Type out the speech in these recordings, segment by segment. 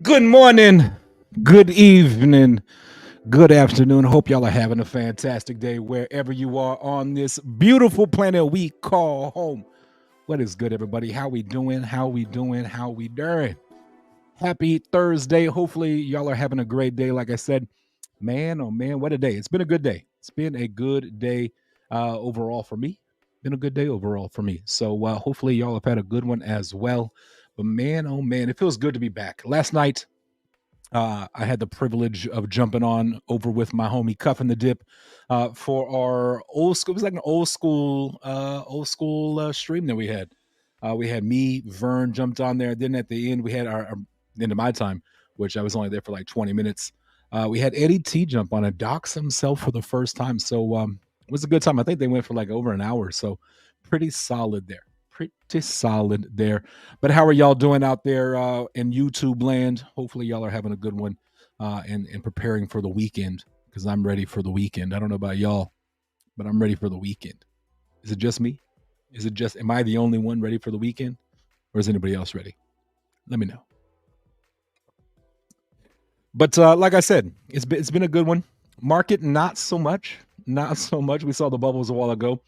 Good morning, good evening, good afternoon. Hope y'all are having a fantastic day wherever you are on this beautiful planet we call home. What is good, everybody? How we doing? How we doing? How we doing? Happy Thursday. Hopefully, y'all are having a great day. Like I said, man, oh man, what a day. It's been a good day. It's been a good day overall for me. Been a good day overall for me. So hopefully, y'all have had a good one as well. But man, oh man, it feels good to be back. Last night, I had the privilege of jumping on over with my homie Cuff and the Dip for our old school. It was like an old school stream that we had. We had me, Vern jumped on there. Then at the end, we had our end of my time, which I was only there for like 20 minutes. We had Eddie T jump on and dox himself for the first time. So it was a good time. I think they went for like over an hour. So pretty solid there. Pretty solid there. But how are y'all doing out there in YouTube land? Hopefully, y'all are having a good one and preparing for the weekend because I'm ready for the weekend. I don't know about y'all, but I'm ready for the weekend. Is it just me? Am I the only one ready for the weekend? Or is anybody else ready? Let me know. But like I said, it's been a good one. Market, not so much. Not so much. We saw the bubbles a while ago.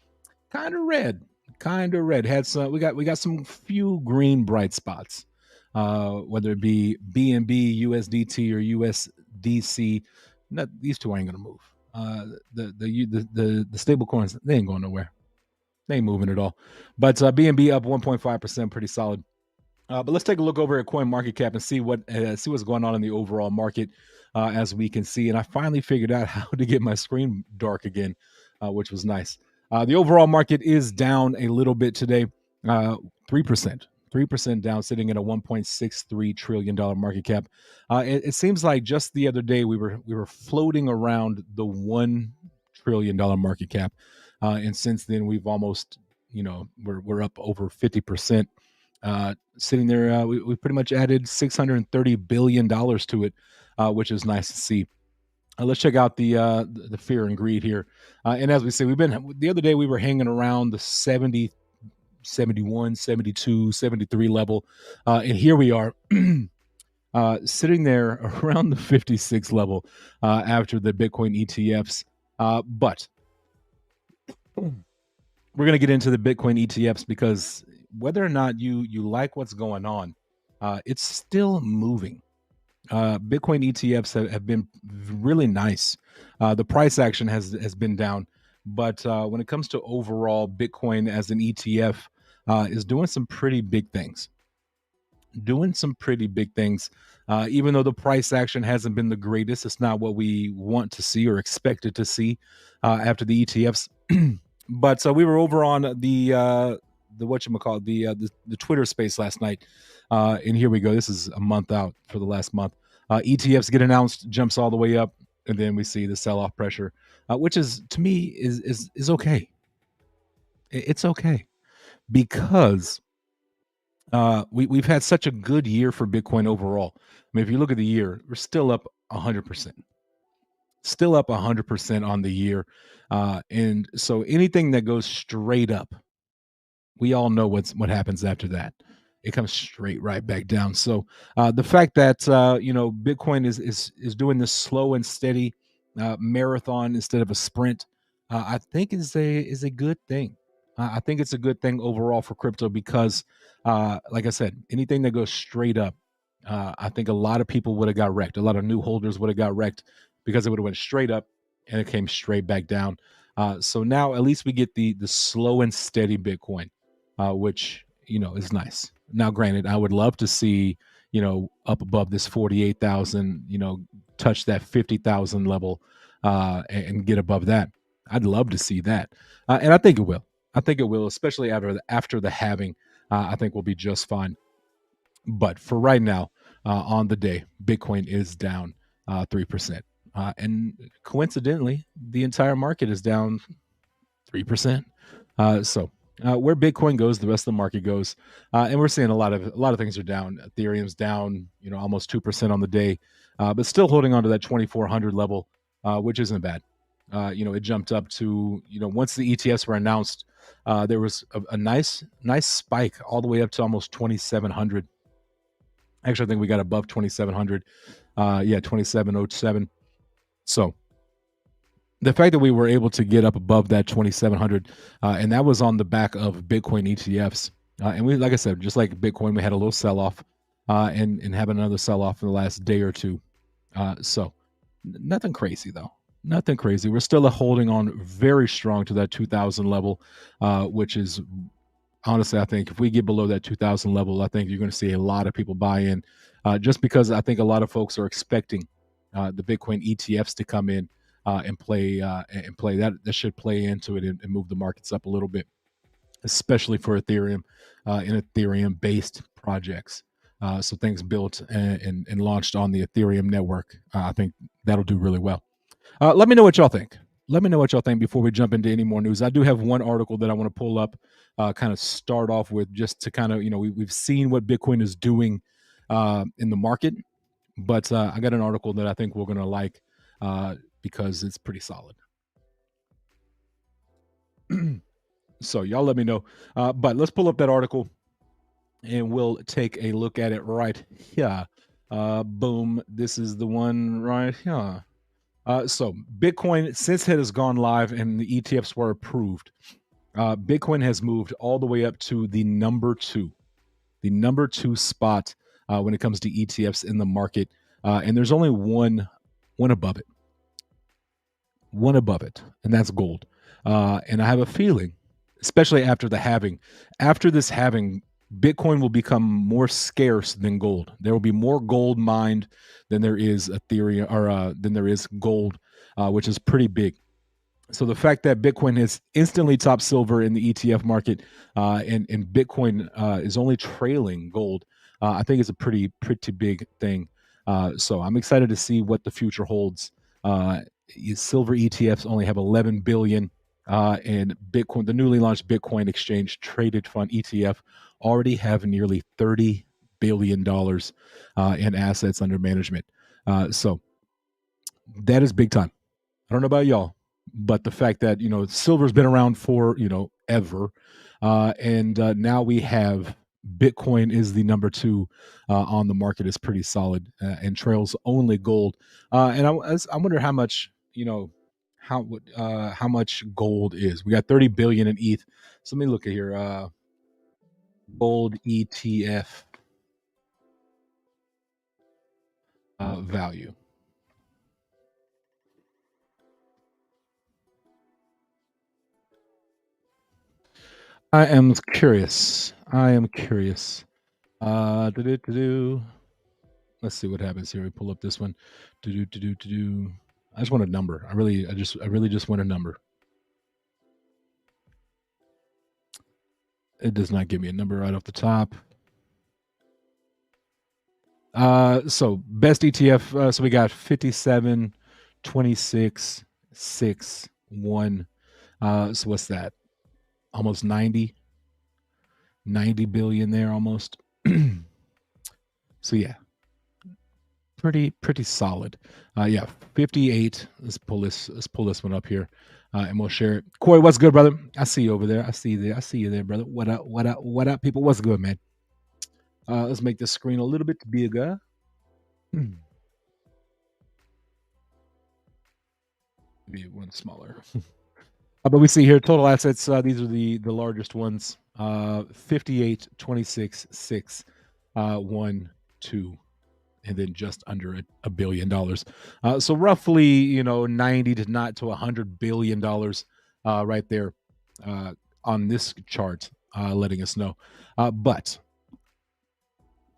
Kind of red. Kind of red. Had some. We got some few green bright spots. Whether it be BNB, USDT, or USDC. Not, these two ain't gonna move. The stable coins, they ain't going nowhere. They ain't moving at all. But BNB up 1.5%, pretty solid. But let's take a look over at Coin Market Cap and see what's going on in the overall market, as we can see. And I finally figured out how to get my screen dark again, which was nice. The overall market is down a little bit today, 3%. 3% down, sitting at a $1.63 trillion market cap. It seems like just the other day we were floating around the $1 trillion market cap, and since then we've almost, we're up over 50%. Sitting there, we pretty much added $630 billion to it, which is nice to see. Let's check out the fear and greed here. And as we say, the other day we were hanging around the 70, 71, 72, 73 level. And here we are sitting there around the 56 level after the Bitcoin ETFs. But we're going to get into the Bitcoin ETFs because whether or not you like what's going on, it's still moving. Bitcoin ETFs have been really nice. The price action has been down, but when it comes to overall Bitcoin as an ETF, is doing some pretty big things. Doing some pretty big things. Even though the price action hasn't been the greatest, it's not what we want to see or expected to see after the ETFs. But we were over on the whatchamacallit, the Twitter space last night. And here we go. This is a month out for the last month. ETFs get announced, jumps all the way up, and then we see the sell-off pressure, which is, to me, is okay. It's okay because we've had such a good year for Bitcoin overall. I mean, if you look at the year, we're still up 100%. Still up 100% on the year. And so anything that goes straight up, we all know what happens after that. It comes straight right back down. So the fact that Bitcoin is doing this slow and steady marathon instead of a sprint, I think is a good thing. I think it's a good thing overall for crypto because, like I said, anything that goes straight up, I think a lot of people would have got wrecked. A lot of new holders would have got wrecked because it would have went straight up and it came straight back down. So now at least we get the slow and steady Bitcoin, which is nice. Now, granted, I would love to see up above this 48,000, touch that 50,000 level, and get above that. I'd love to see that, and I think it will. I think it will, especially after the halving. I think we'll be just fine. But for right now, on the day, Bitcoin is down 3%, and coincidentally, the entire market is down 3%. So where Bitcoin goes, the rest of the market goes, and we're seeing a lot of things are down. Ethereum's down, almost 2% on the day, but still holding on to that 2,400 level, which isn't bad. It jumped up to, once the ETFs were announced, there was a nice spike all the way up to almost 2,700. Actually, I think we got above 2,700. Yeah, 2,707. So the fact that we were able to get up above that 2,700, and that was on the back of Bitcoin ETFs. And we, like I said, just like Bitcoin, we had a little sell off, and have another sell off in the last day or two. So nothing crazy though. Nothing crazy. We're still holding on very strong to that 2,000 level, which is honestly, I think if we get below that 2,000 level, I think you're going to see a lot of people buy in, just because I think a lot of folks are expecting the Bitcoin ETFs to come in and play that. That should play into it and move the markets up a little bit, especially for Ethereum and Ethereum based projects. So things built and launched on the Ethereum network. I think that'll do really well. Let me know what y'all think. Let me know what y'all think before we jump into any more news. I do have one article that I want to pull up, kind of start off with, just to kind of, we've seen what Bitcoin is doing in the market, but I got an article that I think we're going to like because it's pretty solid. So y'all let me know. But let's pull up that article and we'll take a look at it right here. Boom. This is the one right here. So Bitcoin, since it has gone live and the ETFs were approved, Bitcoin has moved all the way up to the number two spot when it comes to ETFs in the market. And there's only one above it, and that's gold. And I have a feeling, especially after this halving, Bitcoin will become more scarce than gold. There will be more gold mined than there is Ethereum, or than there is gold, which is pretty big. So the fact that Bitcoin has instantly topped silver in the ETF market, and Bitcoin is only trailing gold, I think is a pretty big thing. So I'm excited to see what the future holds. Silver ETFs only have 11 billion, and Bitcoin, the newly launched Bitcoin Exchange Traded Fund ETF, already have nearly $30 billion in assets under management. So that is big time. I don't know about y'all, but the fact that silver's been around for ever, and now we have Bitcoin is the number two on the market, is pretty solid, and trails only gold. And I wonder how much how much gold is. We got 30 billion in ETH. So let me look at here. Gold ETF value. I am curious. Do-do-do-do. Let's see what happens here. We pull up this one. Do-do-do-do-do. I just want a number. I really just want a number. It does not give me a number right off the top. So best ETF. So we got 57, 26, 6, 1. So what's that? Almost 90 billion there almost. So yeah, pretty solid. Yeah, 58. Let's pull this one up here, and we'll share it. Corey, what's good, brother? I see you over there. I see you there, brother. What up, people? What's good, man? Let's make this screen a little bit bigger. Be one smaller. But we see here total assets. These are the largest ones. 58, 26, 6, 1, 2, and then just under $1 billion. So roughly, 90 to not to $100 billion right there on this chart, letting us know. But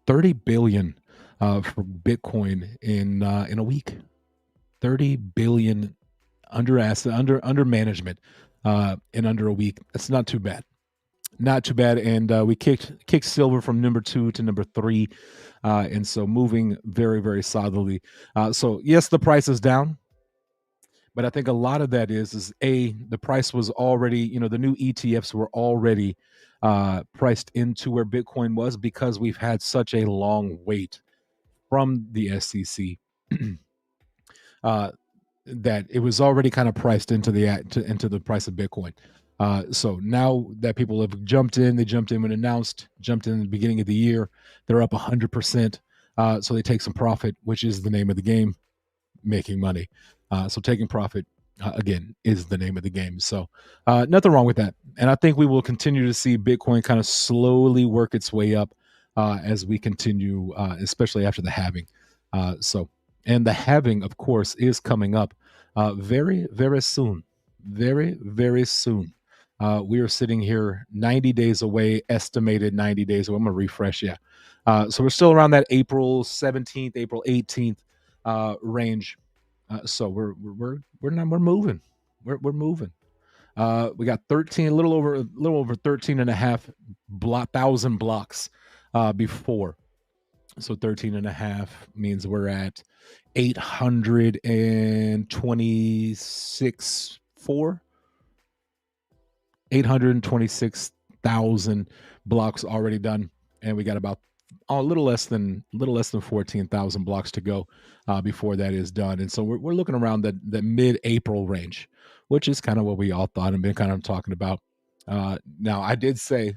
30 billion for Bitcoin in a week. 30 billion under management in under a week. That's not too bad. Not too bad. And we kicked silver from number 2 to number 3. And so moving very, very solidly. So yes, the price is down. But I think a lot of that is the price was already, the new ETFs were already priced into where Bitcoin was, because we've had such a long wait from the SEC. That it was already kind of priced into the price of Bitcoin. So now that people have jumped in when announced, jumped in the beginning of the year, they're up 100%. So they take some profit, which is the name of the game, making money. So taking profit, again, is the name of the game. So nothing wrong with that. And I think we will continue to see Bitcoin kind of slowly work its way up as we continue, especially after the halving. So, and the halving, of course, is coming up very, very soon. Very, very soon. We are sitting here 90 days away, estimated 90 days away. I'm going to refresh. Yeah. So we're still around that April 17th, April 18th range. So we're moving. We're moving. We got 13, a little over 13 and a half thousand blocks before. So 13 and a half means we're at 826 4 826,000 blocks already done, and we got about a little less than 14,000 blocks to go before that is done. And so we're looking around the mid-April range, which is kind of what we all thought and been kind of talking about. Now, I did say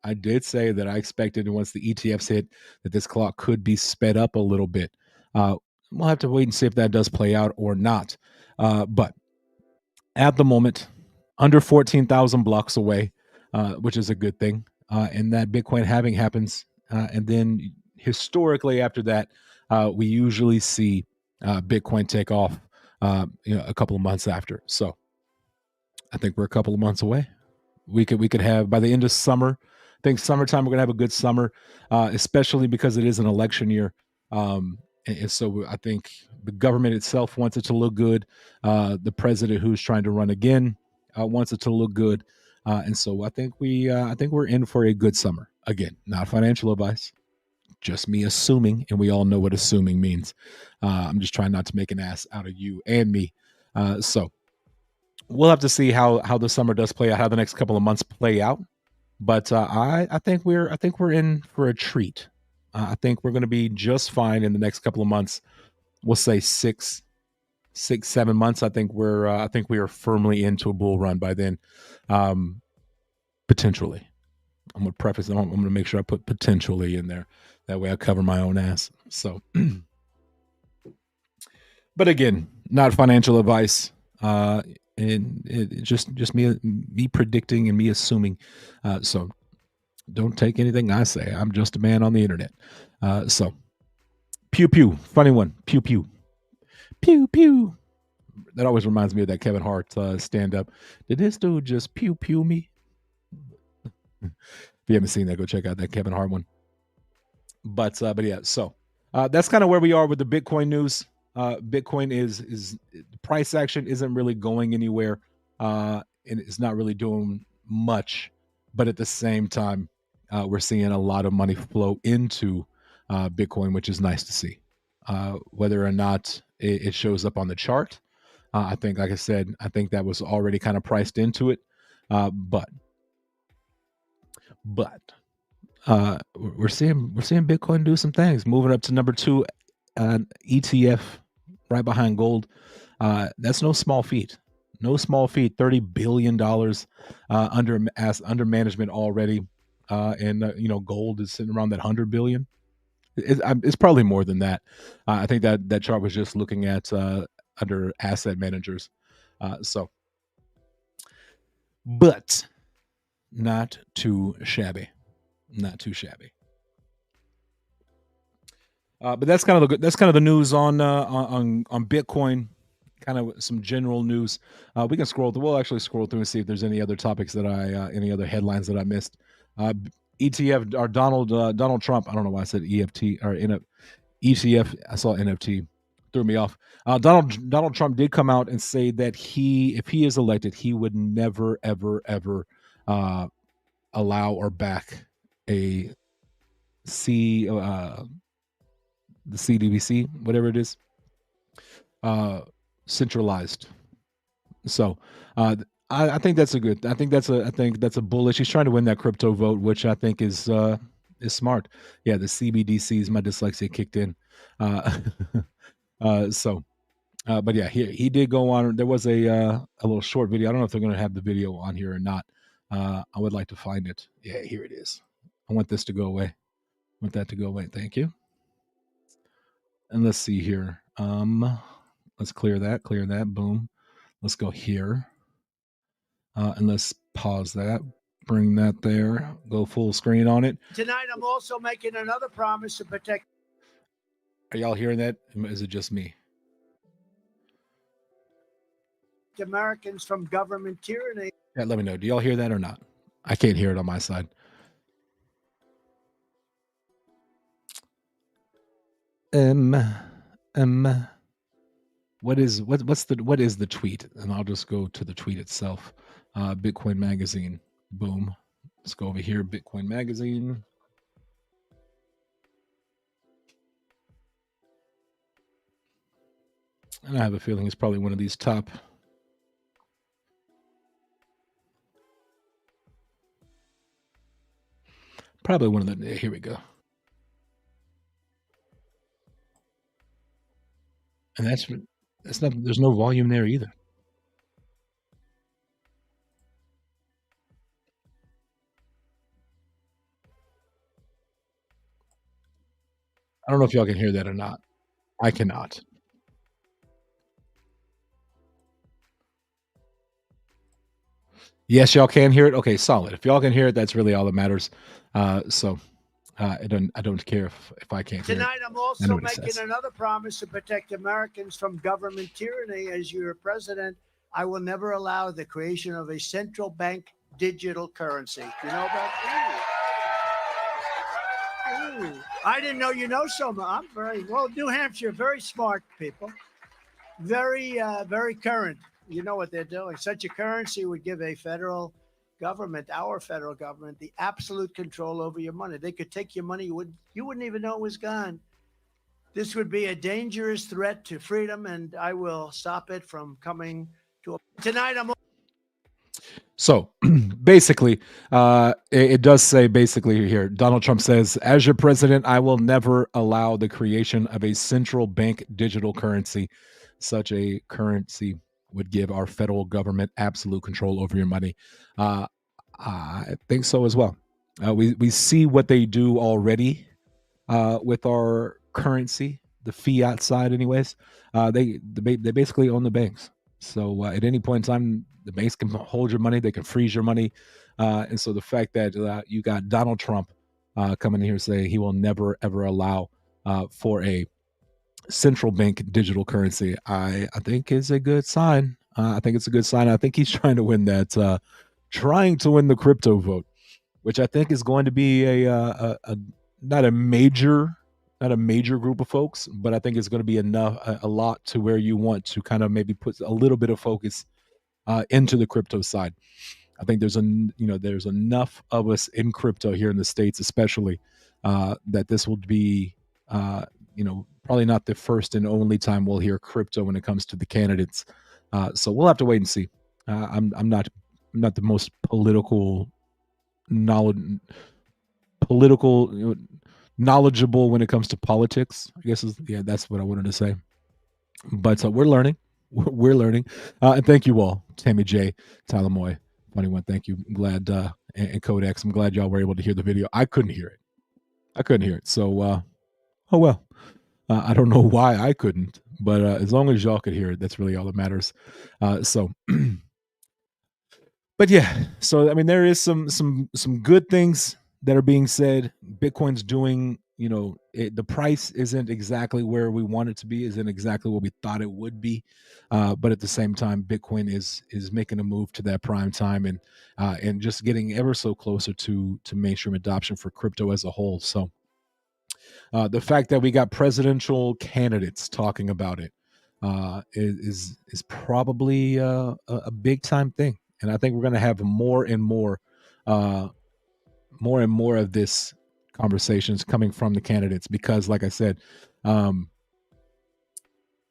that I expected once the ETFs hit that this clock could be sped up a little bit. Uh, we'll have to wait and see if that does play out or not. But at the moment, under 14,000 blocks away, which is a good thing. And that Bitcoin halving happens. And then historically, after that, we usually see Bitcoin take off a couple of months after. So I think we're a couple of months away. We could have by the end of summer. I think summertime we're gonna have a good summer, especially because it is an election year. And so I think the government itself wants it to look good. The president who's trying to run again wants it to look good, and so I think we're in for a good summer. Again, not financial advice, just me assuming, and we all know what assuming means. I'm just trying not to make an ass out of you and me. So we'll have to see how the summer does play out, how the next couple of months play out. But I think we're in for a treat. I think we're going to be just fine in the next couple of months. We'll say 6, 7 months. I think we are firmly into a bull run by then, um, potentially. I'm going to preface. I'm going to make sure I put potentially in there. That way I cover my own ass. So, but again, not financial advice. And just me predicting and me assuming. So don't take anything I say. I'm just a man on the internet. So pew pew, funny one. Pew pew, pew pew. That always reminds me of that Kevin Hart stand up. Did this dude just pew pew me? If you haven't seen that, go check out that Kevin Hart one. But yeah, so that's kind of where we are with the Bitcoin news. Bitcoin is price action isn't really going anywhere, and it's not really doing much. But at the same time, we're seeing a lot of money flow into Bitcoin, which is nice to see. Whether or not it shows up on the chart, I think, like I said, I think that was already kind of priced into it. But but we're seeing Bitcoin do some things, moving up to number two ETF, right behind gold. That's no small feat. No small feat. $30 billion under management already, and gold is sitting around that 100 billion. It's probably more than that. I think that chart was just looking at under asset managers. So, but not too shabby. Not too shabby. But that's kind of the news on Bitcoin. Kind of some general news. We can scroll through. We'll actually scroll through and see if there's any other topics any other headlines that I missed. ETF or Donald Trump. I don't know why I said EFT or ETF. I saw NFT, threw me off. Donald Trump did come out and say that if he is elected, he would never ever ever uh, allow or back a C the CDBC, whatever it is, uh, centralized. So I think that's a good. I think that's a bullish. He's trying to win that crypto vote, which I think is smart. Yeah, the CBDCs. My dyslexia kicked in. Uh, so, but yeah, he did go on. There was a little short video. I don't know if they're going to have the video on here or not. I would like to find it. Yeah, here it is. I want this to go away. I want that to go away. Thank you. And let's see here. Let's clear that. Clear that. Boom. Let's go here. And let's pause that. Bring that there. Go full screen on it. Tonight, I'm also making another promise to protect. Are y'all hearing that? Is it just me? Americans from government tyranny. Yeah, let me know. Do y'all hear that or not? I can't hear it on my side. What is the tweet? And I'll just go to the tweet itself. Bitcoin Magazine. Boom. Let's go over here. Bitcoin Magazine. And I have a feeling it's probably one of these top. Probably one of the. Here we go. And that's not. There's no volume there either. I don't know if y'all can hear that or not. I cannot. Yes, y'all can hear it. Okay, solid. If y'all can hear it, that's really all that matters. I don't care if I can't hear it. Tonight, I'm also making another promise to protect Americans from government tyranny. As your president, I will never allow the creation of a central bank digital currency. You know about that? Ooh. I didn't know you know so much. I'm very well. New Hampshire, very smart people, very current. You know what they're doing. Such a currency would give a federal government, our federal government, the absolute control over your money. They could take your money, you wouldn't even know it was gone. This would be a dangerous threat to freedom, and I will stop it from coming to tonight. So basically, it does say basically here, Donald Trump says, as your president, I will never allow the creation of a central bank digital currency. Such a currency would give our federal government absolute control over your money. I think so as well. We see what they do already with our currency, the fiat side, anyways. They basically own the banks. So at any point in time, the banks can hold your money, they can freeze your money, and so the fact that you got Donald Trump coming in here saying he will never ever allow for a central bank digital currency, I think is a good sign. I think it's a good sign. I think he's trying to win that, trying to win the crypto vote, which I think is going to be a not a major group of folks, but I think it's going to be a lot to where you want to kind of maybe put a little bit of focus into the crypto side. I think there's enough of us in crypto here in the States, especially that this will be probably not the first and only time we'll hear crypto when it comes to the candidates. So we'll have to wait and see. I'm not the most knowledgeable when it comes to politics. I guess that's what I wanted to say. But we're learning. We're learning. And thank you all, Tammy J, Tyler Moy, Funny One. Thank you. I'm glad and Codex. I'm glad y'all were able to hear the video. I couldn't hear it. So oh well. I don't know why I couldn't, but as long as y'all could hear it, that's really all that matters. But yeah, so I mean, there is some good things that are being said. Bitcoin's doing, the price isn't exactly where we want it to be, isn't exactly what we thought it would be, but at the same time, Bitcoin is making a move to that prime time and just getting ever so closer to mainstream adoption for crypto as a whole. So the fact that we got presidential candidates talking about it is probably a big time thing. And I think we're going to have more and more of this conversations coming from the candidates because, like I said,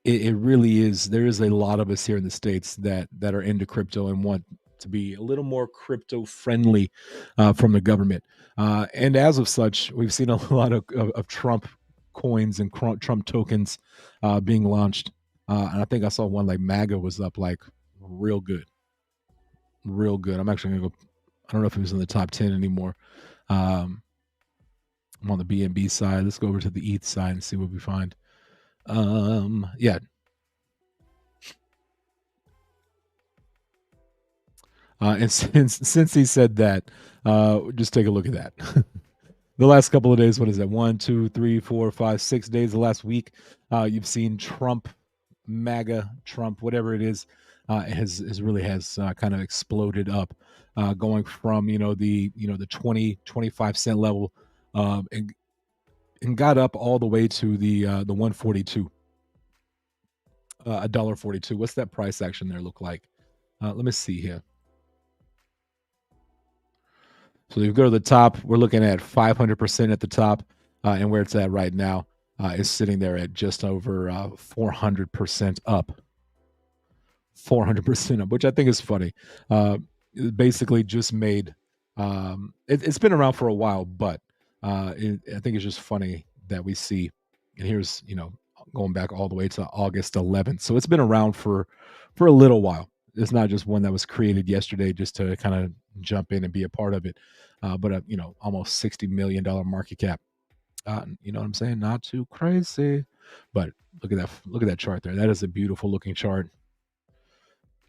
it really is. There is a lot of us here in the States that are into crypto and want to be a little more crypto friendly from the government. And as of such, we've seen a lot of Trump coins and Trump tokens being launched. And I think I saw one like MAGA was up like real good. I'm actually gonna go. I don't know if it was in the top 10 anymore. I'm on the BNB side. Let's go over to the ETH side and see what we find. Yeah. And since he said that, just take a look at that. The last couple of days, what is that? 1, 2, 3, 4, 5, 6 days. The last week, you've seen Trump, MAGA, Trump, whatever it is, has really has kind of exploded up, going from the 20-25 cent level, and got up all the way to the 142, $1.42. What's that price action there look like? Let me see here. So if you go to the top, we're looking at 500% at the top, and where it's at right now is sitting there at just over 400% up. 400% up, which I think is funny. It basically just made. It's been around for a while, but I think it's just funny that we see. And here's going back all the way to August 11th, so it's been around for a little while. It's not just one that was created yesterday just to kind of jump in and be a part of it, but almost $60 million market cap. You know what I'm saying? Not too crazy, but look at that! Look at that chart there. That is a beautiful looking chart.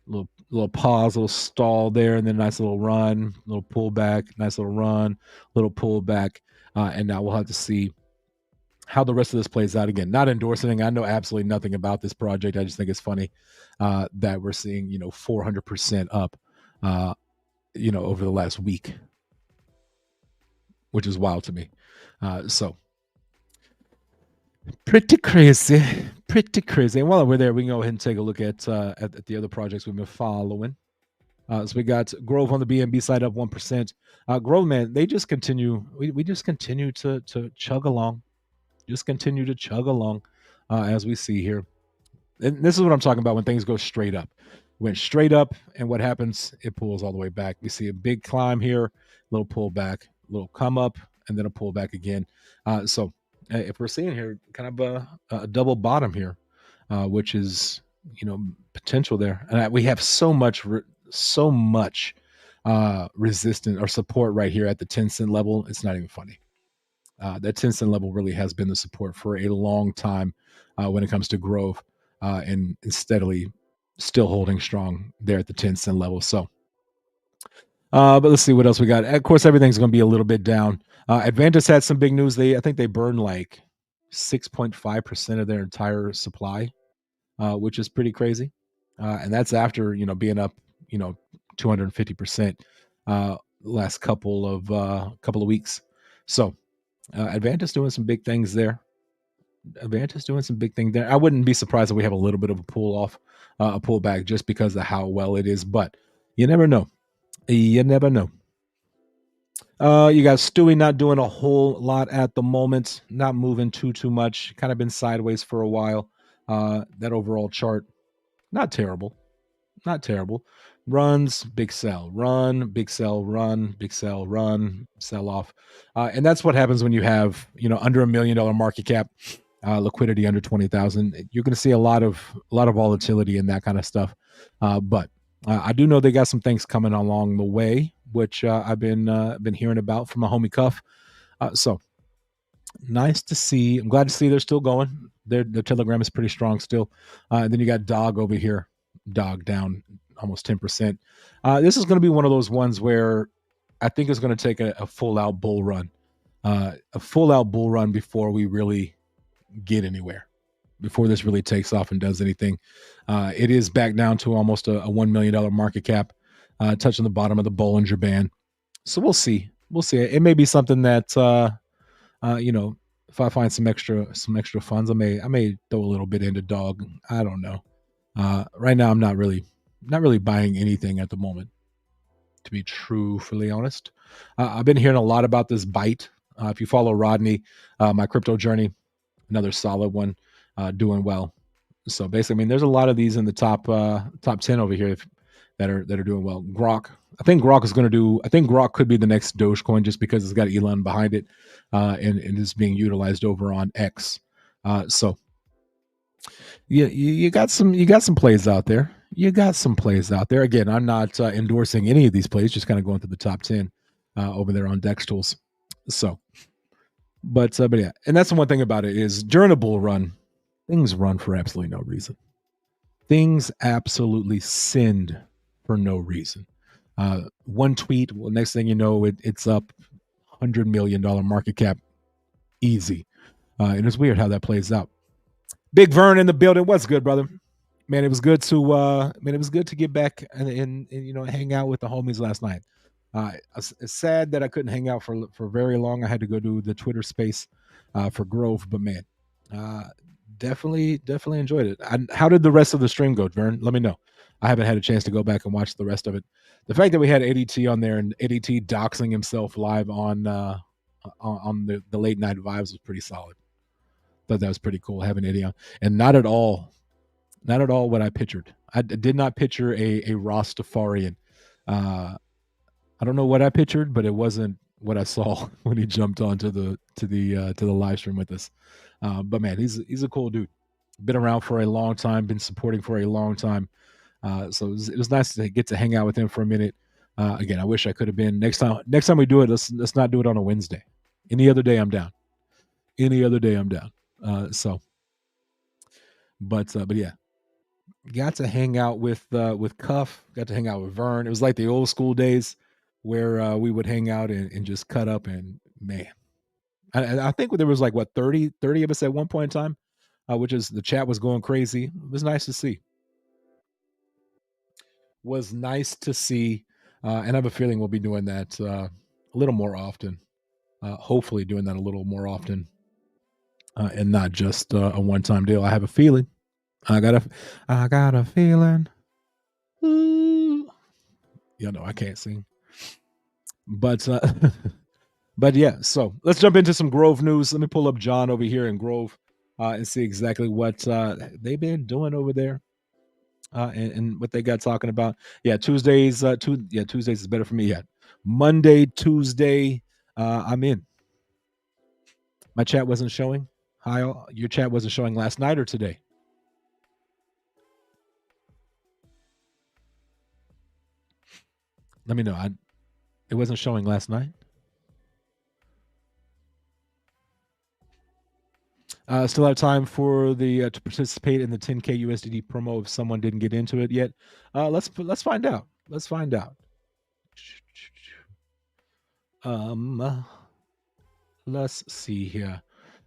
Little pause, little stall there, and then nice little run, little pullback, nice little run, little pullback, and now we'll have to see how the rest of this plays out. Again, not endorsing. I know absolutely nothing about this project. I just think it's funny that we're seeing 400% up, over the last week, which is wild to me. So pretty crazy, pretty crazy. And while we're there, we can go ahead and take a look at the other projects we've been following. So we got Grove on the BNB side up 1%. Grove, man, they just continue. We just continue to chug along, just continue to chug along, as we see here. And this is what I'm talking about when things go straight up. Went straight up, and what happens? It pulls all the way back. We see a big climb here, little pullback, little come up, and then a pullback again. So if we're seeing here kind of a double bottom here, which is potential there, and we have so much resistance or support right here at the 10-cent level. It's not even funny. That 10-cent level really has been the support for a long time when it comes to Grove, and steadily still holding strong there at the 10-cent level. So, but let's see what else we got. Of course, everything's going to be a little bit down. Advantis had some big news. I think they burned like 6.5% of their entire supply, which is pretty crazy. And that's after being up 250% last couple of weeks. So Advantis doing some big things there. I wouldn't be surprised if we have a little bit of a pullback just because of how well it is, but you never know. You never know. You got Stewie not doing a whole lot at the moment, not moving too much. Kind of been sideways for a while. That overall chart, not terrible. Not terrible. Runs, big sell, run, big sell, run, big sell, run, sell off. And that's what happens when you have, under $1 million market cap, liquidity under 20,000. You're going to see a lot of volatility in that kind of stuff. But I do know they got some things coming along the way, which I've been hearing about from my homie Cuff. So nice to see. I'm glad to see they're still going. Their Telegram is pretty strong still. And then you got Dog over here. Dog down almost 10%. This is going to be one of those ones where I think it's going to take a full out bull run, before we really get anywhere, before this really takes off and does anything. It is back down to almost a $1 million market cap, touching the bottom of the Bollinger Band. So we'll see. It may be something that if I find some extra funds, I may throw a little bit into Dog. I don't know. Right now, I'm not really buying anything at the moment, to be truthfully honest. I've been hearing a lot about this Byte. If you follow Rodney, my crypto journey, another solid one, doing well. So basically, there's a lot of these in the top 10 over here that are doing well. Grok, I think Grok could be the next Dogecoin just because it's got Elon behind it, and is being utilized over on X. So yeah, you got some plays out there. Again, I'm not endorsing any of these plays, just kind of going through the top 10 over there on Dex Tools. So, but yeah, and that's the one thing about it is during a bull run, things run for absolutely no reason. Things absolutely send for no reason. One tweet, well, next thing you know, it's up $100 million market cap, easy. And it's weird how that plays out. Big Vern in the building. What's good, brother? Man, it was good to get back and hang out with the homies last night. It's sad that I couldn't hang out for very long. I had to go do the Twitter space for Grove, but man, uh, definitely enjoyed it. How did the rest of the stream go, Vern? Let me know. I haven't had a chance to go back and watch the rest of it. The fact that we had ADT on there and ADT doxing himself live on the late night vibes was pretty solid. Thought that was pretty cool having Eddie on, and not at all what I pictured. I did not picture a Rastafarian. I don't know what I pictured, but it wasn't what I saw when he jumped onto the live stream with us. But man, he's a cool dude. Been around for a long time. Been supporting for a long time. So it was nice to get to hang out with him for a minute. Again, I wish I could have been next time we do it. Let's not do it on a Wednesday. Any other day, I'm down. Any other day, I'm down. But yeah, got to hang out with Cuff. Got to hang out with Vern. It was like the old school days where we would hang out and just cut up. And man, I think there was like what 30 of us at one point in time, which is the chat was going crazy. It was nice to see. Was nice to see, and I have a feeling we'll be doing that a little more often. Hopefully, doing that a little more often, and not just a one-time deal. I have a feeling. I got a feeling. Ooh. You know, I can't sing, but but yeah. So let's jump into some Grove news. Let me pull up John over here in Grove and see exactly what they've been doing over there. And what they got talking about. Yeah, Tuesdays. Tuesdays is better for me. Yeah, Monday, Tuesday. I'm in. My chat wasn't showing. Hi, your chat wasn't showing last night or today. Let me know. It wasn't showing last night. Still have time for the to participate in the 10K USDT promo if someone didn't get into it yet. Let's find out. Let's find out. Let's see here.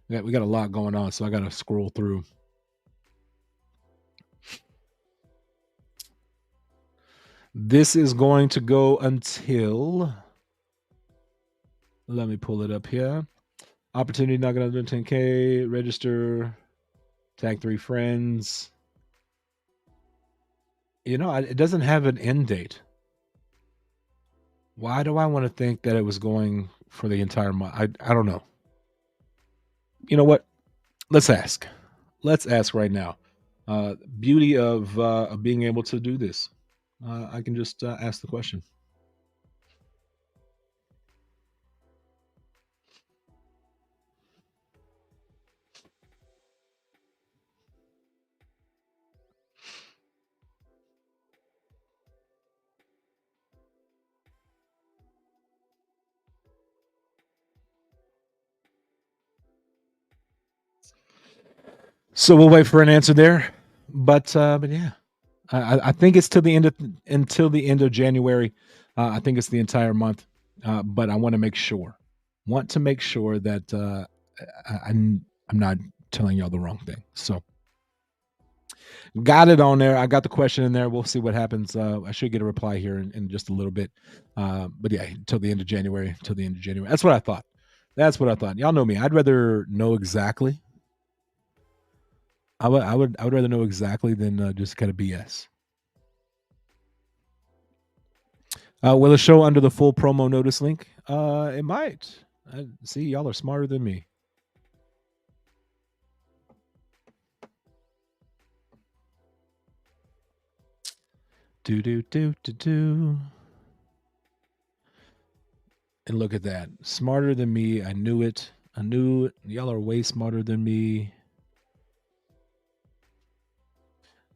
We got a lot going on, so I got to scroll through. This is going to go until. Let me pull it up here. Opportunity knock another 10K. Register. Tag 3 friends. You know, it doesn't have an end date. Why do I want to think that it was going for the entire month? I don't know. You know what? Let's ask. Let's ask right now. Beauty of being able to do this. I can just ask the question. So we'll wait for an answer there, but yeah, I think it's till the end of January. I think it's the entire month, but I want to make sure. Want to make sure that I'm not telling y'all the wrong thing. So got it on there. I got the question in there. We'll see what happens. I should get a reply here in just a little bit. But yeah, till the end of January. Till the end of January. That's what I thought. That's what I thought. Y'all know me. I'd rather know exactly. I would rather know exactly than just kind of BS. Will it show under the full promo notice link? It might. See, y'all are smarter than me. Do. And look at that. Smarter than me. I knew it. I knew it. Y'all are way smarter than me.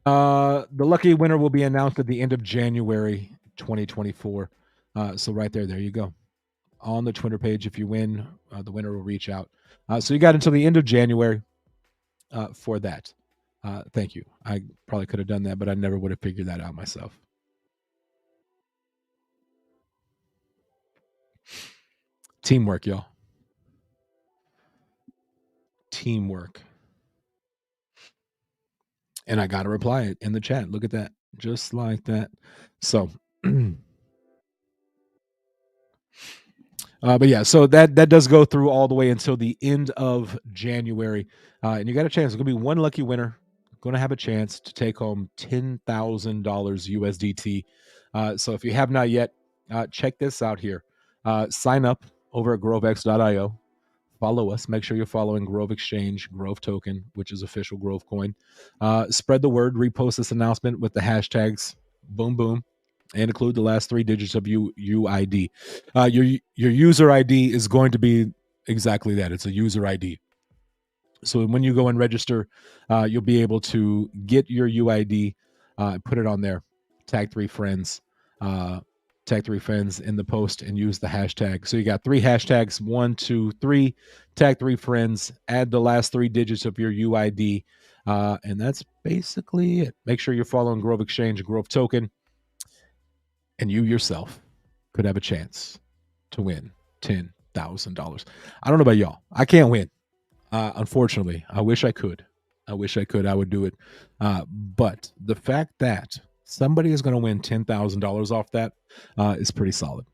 The lucky winner will be announced at the end of January 2024. So right there you go. On the Twitter page, if you win, the winner will reach out. So you got until the end of January. for that. Thank you. I probably could have done that, but I never would have figured that out myself. Teamwork, y'all. Teamwork. And I got to reply it in the chat. Look at that. Just like that. So, but yeah, so that does go through all the way until the end of January, and you got a chance. It's gonna be one lucky winner. Going to have a chance to take home $10,000 USDT. So if you have not yet, check this out here. Sign up over at GroveX.io. Follow us. Make sure you're following Grove Exchange, Grove Token, which is official Grove coin. Spread the word. Repost this announcement with the hashtags boom boom, and include the last 3 digits of UID. Your user ID is going to be exactly that. It's a user ID. So when you go and register, you'll be able to get your UID, put it on there, tag 3 friends, tag 3 friends in the post, and use the hashtag. So you got 3 hashtags: 1, 2, 3. Tag 3 friends. Add the last 3 digits of your UID, and that's basically it. Make sure you're following Grove Exchange, Grove Token, and you yourself could have a chance to win $10,000. I don't know about y'all. I can't win. Unfortunately, I wish I could. I wish I could. I would do it. But the fact that somebody is going to win $10,000 off that is pretty solid.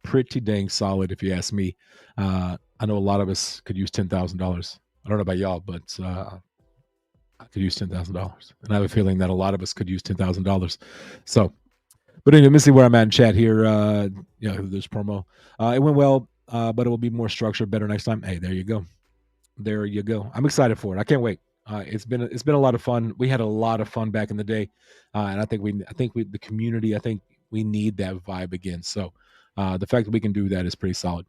Pretty dang solid, if you ask me. I know a lot of us could use $10,000. I don't know about y'all, but I could use $10,000, and I have a feeling that a lot of us could use $10,000. So, but anyway, let me see where I'm at in chat here. This promo. It went well, but it will be more structured, better next time. Hey, there you go. There you go. I'm excited for it. I can't wait. It's been a lot of fun. We had a lot of fun back in the day, and I think the community. I think we need that vibe again. So the fact that we can do that is pretty solid.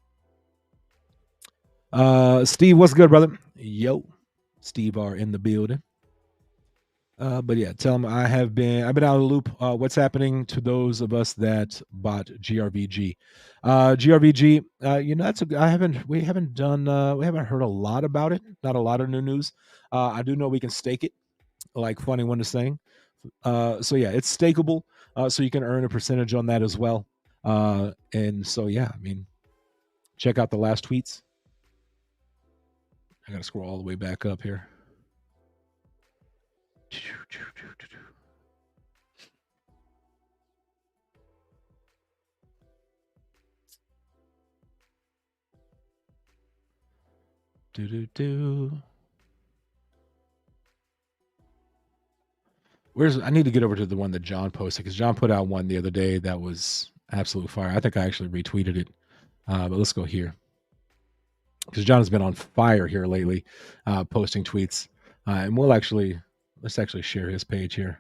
Steve, what's good, brother? Yo, Steve are in the building. But yeah, tell them I've been out of the loop. What's happening to those of us that bought GRVG? GRVG, we haven't heard a lot about it. Not a lot of new news. I do know we can stake it, like Funny One is saying. So yeah, it's stakeable. So you can earn a percentage on that as well. And so yeah, I mean, check out the last tweets. I gotta scroll all the way back up here. I need to get over to the one that John posted, because John put out one the other day that was absolute fire. I think I actually retweeted it. But let's go here, because John has been on fire here lately, posting tweets. And let's actually share his page here,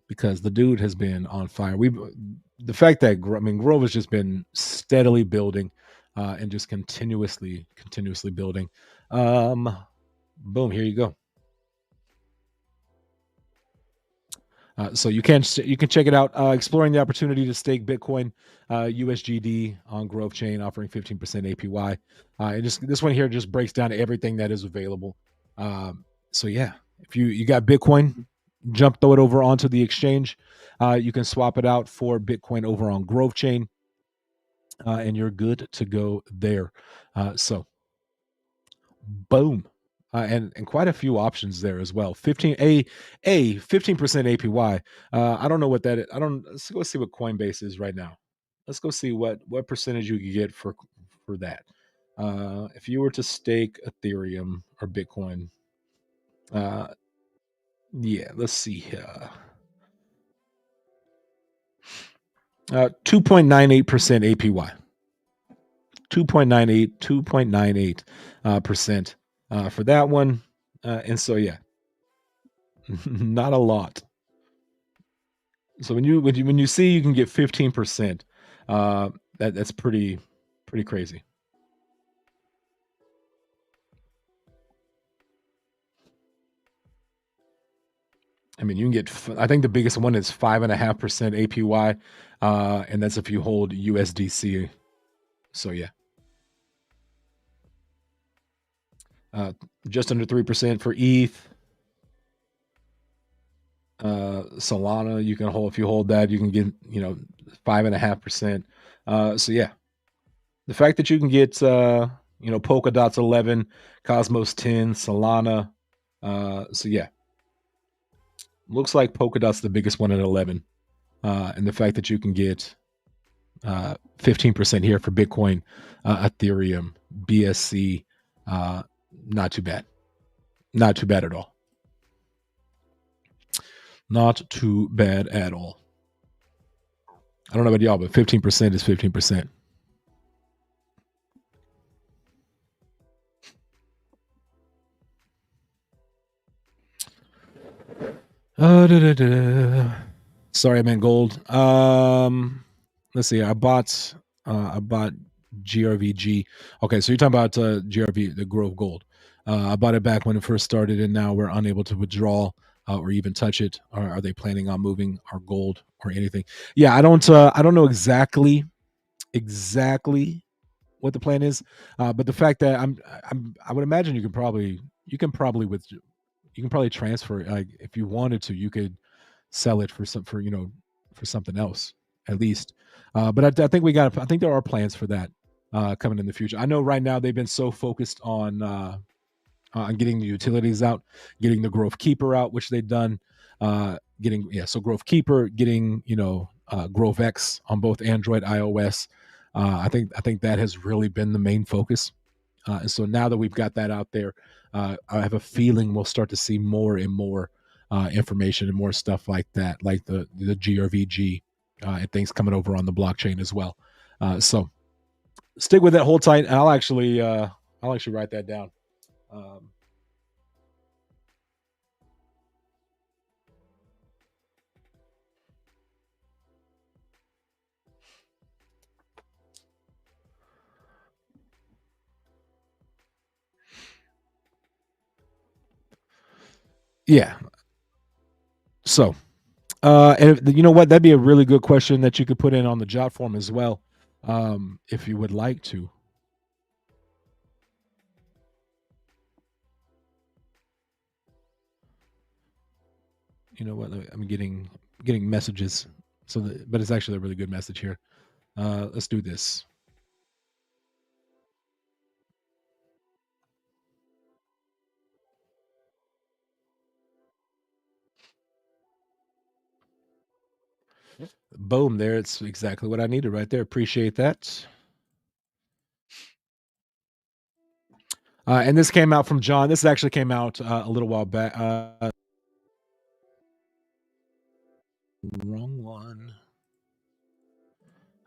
because the dude has been on fire. The fact that Grove has just been steadily building, and just continuously building. Boom, here you go. So you can check it out. Exploring the opportunity to stake Bitcoin USGD on Grove Chain, offering 15% APY. And this one here just breaks down everything that is available. So yeah, if you got Bitcoin, throw it over onto the exchange. You can swap it out for Bitcoin over on Grove Chain, and you're good to go there. So boom. And quite a few options there as well. 15% APY. I don't know what that is. Let's go see what Coinbase is right now. Let's go see what percentage you could get for that. If you were to stake Ethereum or Bitcoin, yeah, let's see here. 2.98% APY. 2.98% for that one. And so yeah, not a lot. So when you see you can get 15%, that's pretty crazy. I mean, you can get. I think the biggest one is 5.5% APY, and that's if you hold USDC. So yeah. Just under 3% for ETH. Solana, you can hold, if you hold that, you can get 5.5%. So yeah, the fact that you can get Polkadot's 11, Cosmos 10, Solana. So yeah, looks like Polkadot's the biggest one at 11, and the fact that you can get 15% here for Bitcoin, Ethereum, BSC, not too bad, not too bad at all, not too bad at all. I don't know about y'all, but 15% is 15%. Sorry, I meant gold. Let's see. I bought GRVG. Okay, so you're talking about GRV, the Grove Gold. I bought it back when it first started, and now we're unable to withdraw or even touch it. Are they planning on moving our gold or anything? Yeah, I don't know exactly what the plan is, but the fact that I would imagine you can probably transfer, like, if you wanted to, you could sell it for something else at least. But I think I think there are plans for that coming in the future. I know right now they've been so focused on getting the utilities out, getting the Grove Keeper out, which they've done. So Grove Keeper, getting Grove X on both Android, iOS. I think that has really been the main focus. And so now that we've got that out there, I have a feeling we'll start to see more and more information and more stuff like that, like the GRVG and things coming over on the blockchain as well. So stick with that, hold tight. And I'll actually write that down. Um, yeah. So, and you know what? That'd be a really good question that you could put in on the jot form as well, if you would like to. You know what? I'm getting messages, but it's actually a really good message here. Let's do this. Boom! There, it's exactly what I needed right there. Appreciate that. And this came out from John. This actually came out a little while back. Wrong one.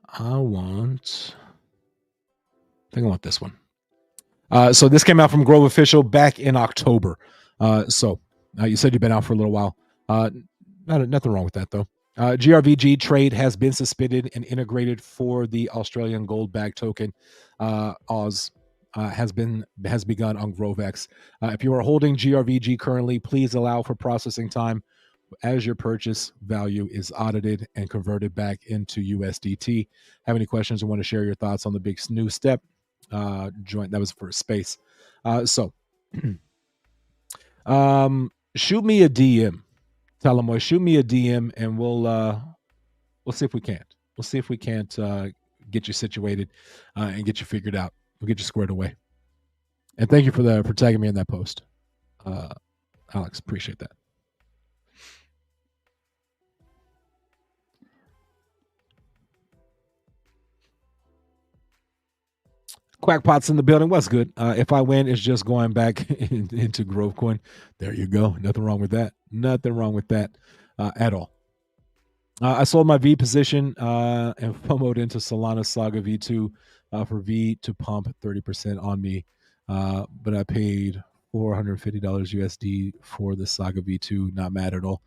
I think I want this one. So this came out from Grove Official back in October. So you said you've been out for a little while. Nothing wrong with that though. GRVG trade has been suspended and integrated for the Australian gold bag token. Oz has begun on GroveX. If you are holding GRVG currently, please allow for processing time as your purchase value is audited and converted back into USDT. Have any questions or want to share your thoughts on the big new step? Join. That was for space. So shoot me a DM. Tell them, shoot me a DM, and we'll see if we can't. We'll see if we can't get you situated and get you figured out. We'll get you squared away. And thank you for tagging me in that post, Alex. Appreciate that. Quackpot's in the building. What's good? If I win, it's just going back into Grove Coin. There you go. Nothing wrong with that. Nothing wrong with that at all. I sold my V position and FOMO'd into Solana Saga V2 for V to pump 30% on me. But I paid $450 USD for the Saga V2. Not mad at all.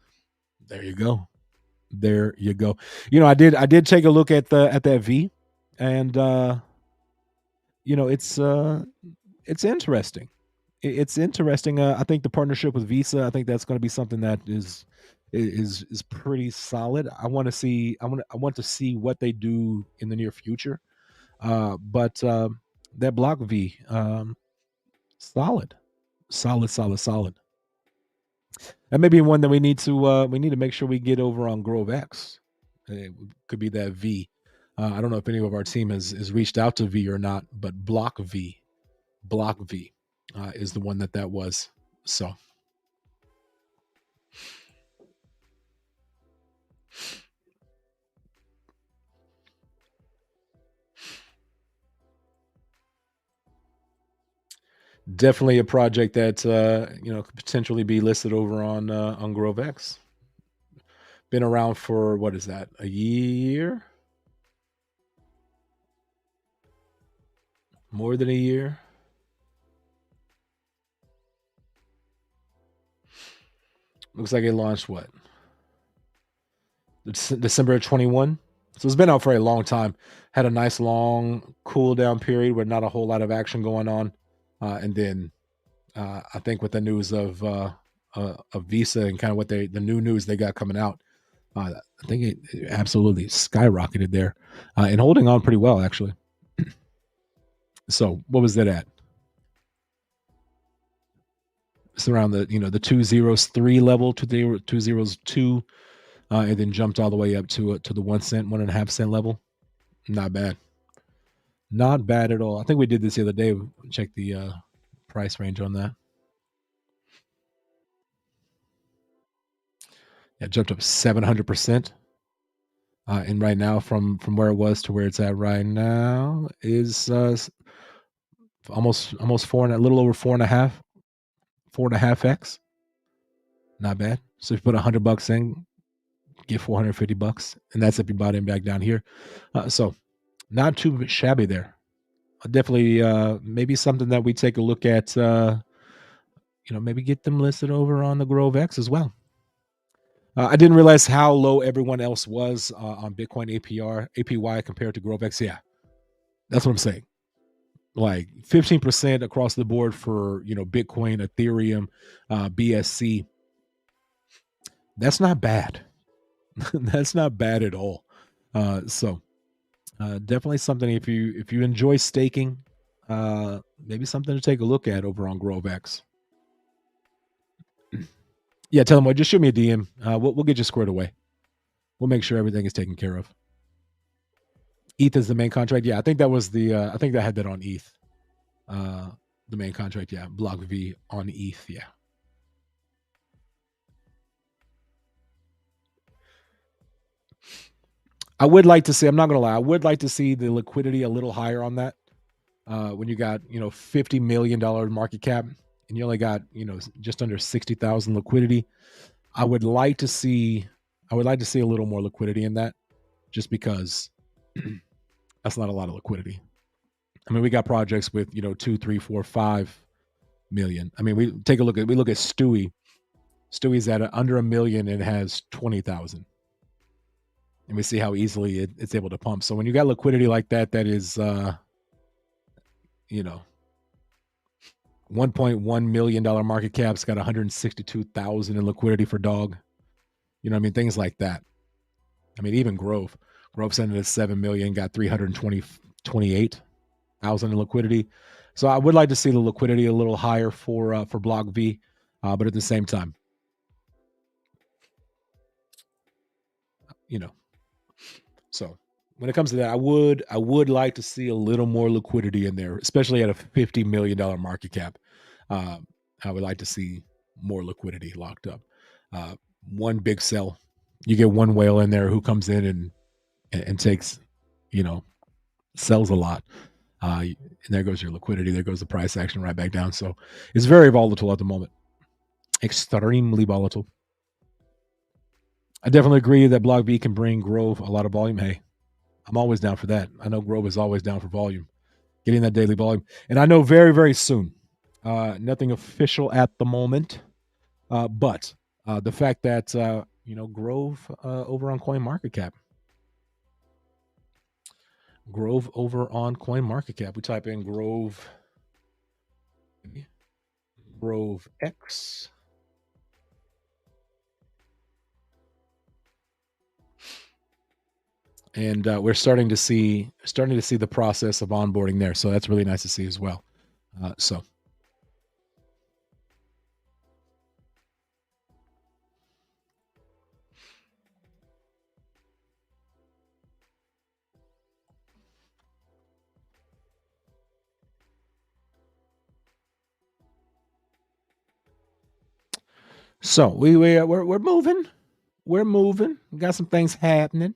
There you go. There you go. I did take a look at that V, and it's interesting. It's interesting. I think the partnership with Visa, I think that's going to be something that is pretty solid. I want to see what they do in the near future. But that block V, solid. Solid, solid, solid. That may be one that we need to make sure we get over on Grove X. It could be that V. I don't know if any of our team has reached out to V or not, but Block V is the one that was. So definitely a project that could potentially be listed over on Grove X. Been around for what is that? A year? More than a year? Looks like it launched what? December of 21. So it's been out for a long time. Had a nice long cool down period with not a whole lot of action going on, and then I think with the news of Visa and kind of what the new news they got coming out, I think it absolutely skyrocketed there, and holding on pretty well actually. So what was that at? It's around the the 203 level, 202, and then jumped all the way up to the 1 cent, 1.5 cent level. Not bad. Not bad at all. I think we did this the other day. Check the price range on that. It jumped up 700%. And right now, from where it was to where it's at right now, is almost four and a little over 4.5x. Not bad. So if you put $100 in, get $450, and that's if you bought in back down here. So not too shabby there. Definitely, maybe something that we take a look at. Maybe get them listed over on the Grove X as well. I didn't realize how low everyone else was on Bitcoin APY compared to Grove X. Yeah, that's what I'm saying. Like 15% across the board for Bitcoin, Ethereum, BSC. That's not bad. That's not bad at all. So definitely something if you enjoy staking, maybe something to take a look at over on Grove X. Yeah, tell them what. Just shoot me a DM. We'll get you squared away. We'll make sure everything is taken care of. ETH is the main contract. Yeah, I think that was the. I think that had that on ETH. The main contract. Yeah, Block V on ETH. Yeah. I would like to see. I'm not gonna lie. I would like to see the liquidity a little higher on that. When you got $50 million market cap and you only got just under 60,000 liquidity, I would like to see. I would like to see a little more liquidity in that, just because that's not a lot of liquidity. I mean, we got projects with 2, 3, 4, 5 million. I mean, we look at Stewie. Stewie's at under 1 million and has 20,000. And we see how easily it's able to pump. So when you got liquidity like that, that is, $1.1 million market cap's got 162,000 in liquidity for dog. I mean, things like that. I mean, even Grove's ended at 7 million, got 328,000 in liquidity. So I would like to see the liquidity a little higher for Block V, but at the same time, So when it comes to that, I would like to see a little more liquidity in there, especially at a $50 million market cap. I would like to see more liquidity locked up. One big sell, you get one whale in there who comes in and takes, sells a lot. And there goes your liquidity. There goes the price action right back down. So it's very volatile at the moment. Extremely volatile. I definitely agree that Block V can bring Grove a lot of volume. Hey, I'm always down for that. I know Grove is always down for volume, getting that daily volume. And I know very, very soon, nothing official at the moment, but the fact that, Grove over on CoinMarketCap. Grove over on CoinMarketCap. We type in Grove X. And we're starting to see the process of onboarding there. So that's really nice to see as well. So So we're moving. We're moving. We got some things happening.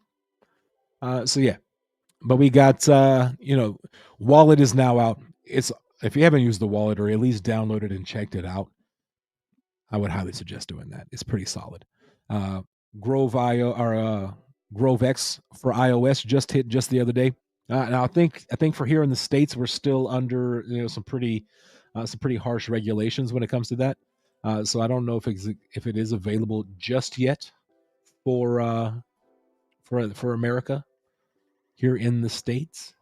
So yeah, but we got wallet is now out. It's if you haven't used the wallet or at least downloaded and checked it out, I would highly suggest doing that. It's pretty solid. Uh, Grove IO or Grove X for iOS just hit just the other day. Now I think for here in the states we're still under some pretty harsh regulations when it comes to that. So I don't know if it is available just yet for for America here in the states,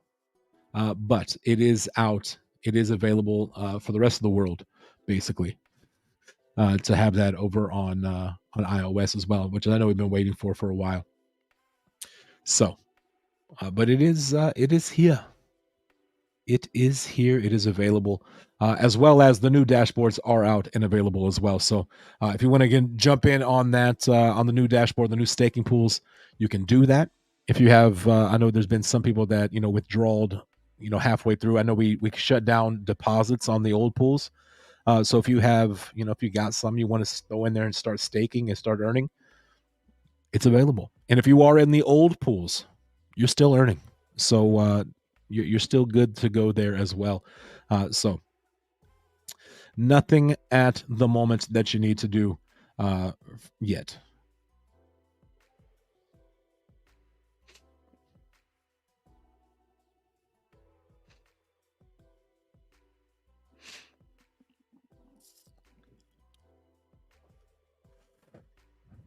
but it is out. It is available for the rest of the world, basically, to have that over on iOS as well, which I know we've been waiting for a while. So, but it is here. It is here. It is available, as well as the new dashboards are out and available as well. So, if you want to again jump in on that on the new dashboard, the new staking pools, you can do that. If you have, I know there's been some people that withdrawed, halfway through. I know we shut down deposits on the old pools. So if you have, if you got some you want to throw in there and start staking and start earning, it's available. And if you are in the old pools, you're still earning. So you're still good to go there as well. So nothing at the moment that you need to do yet.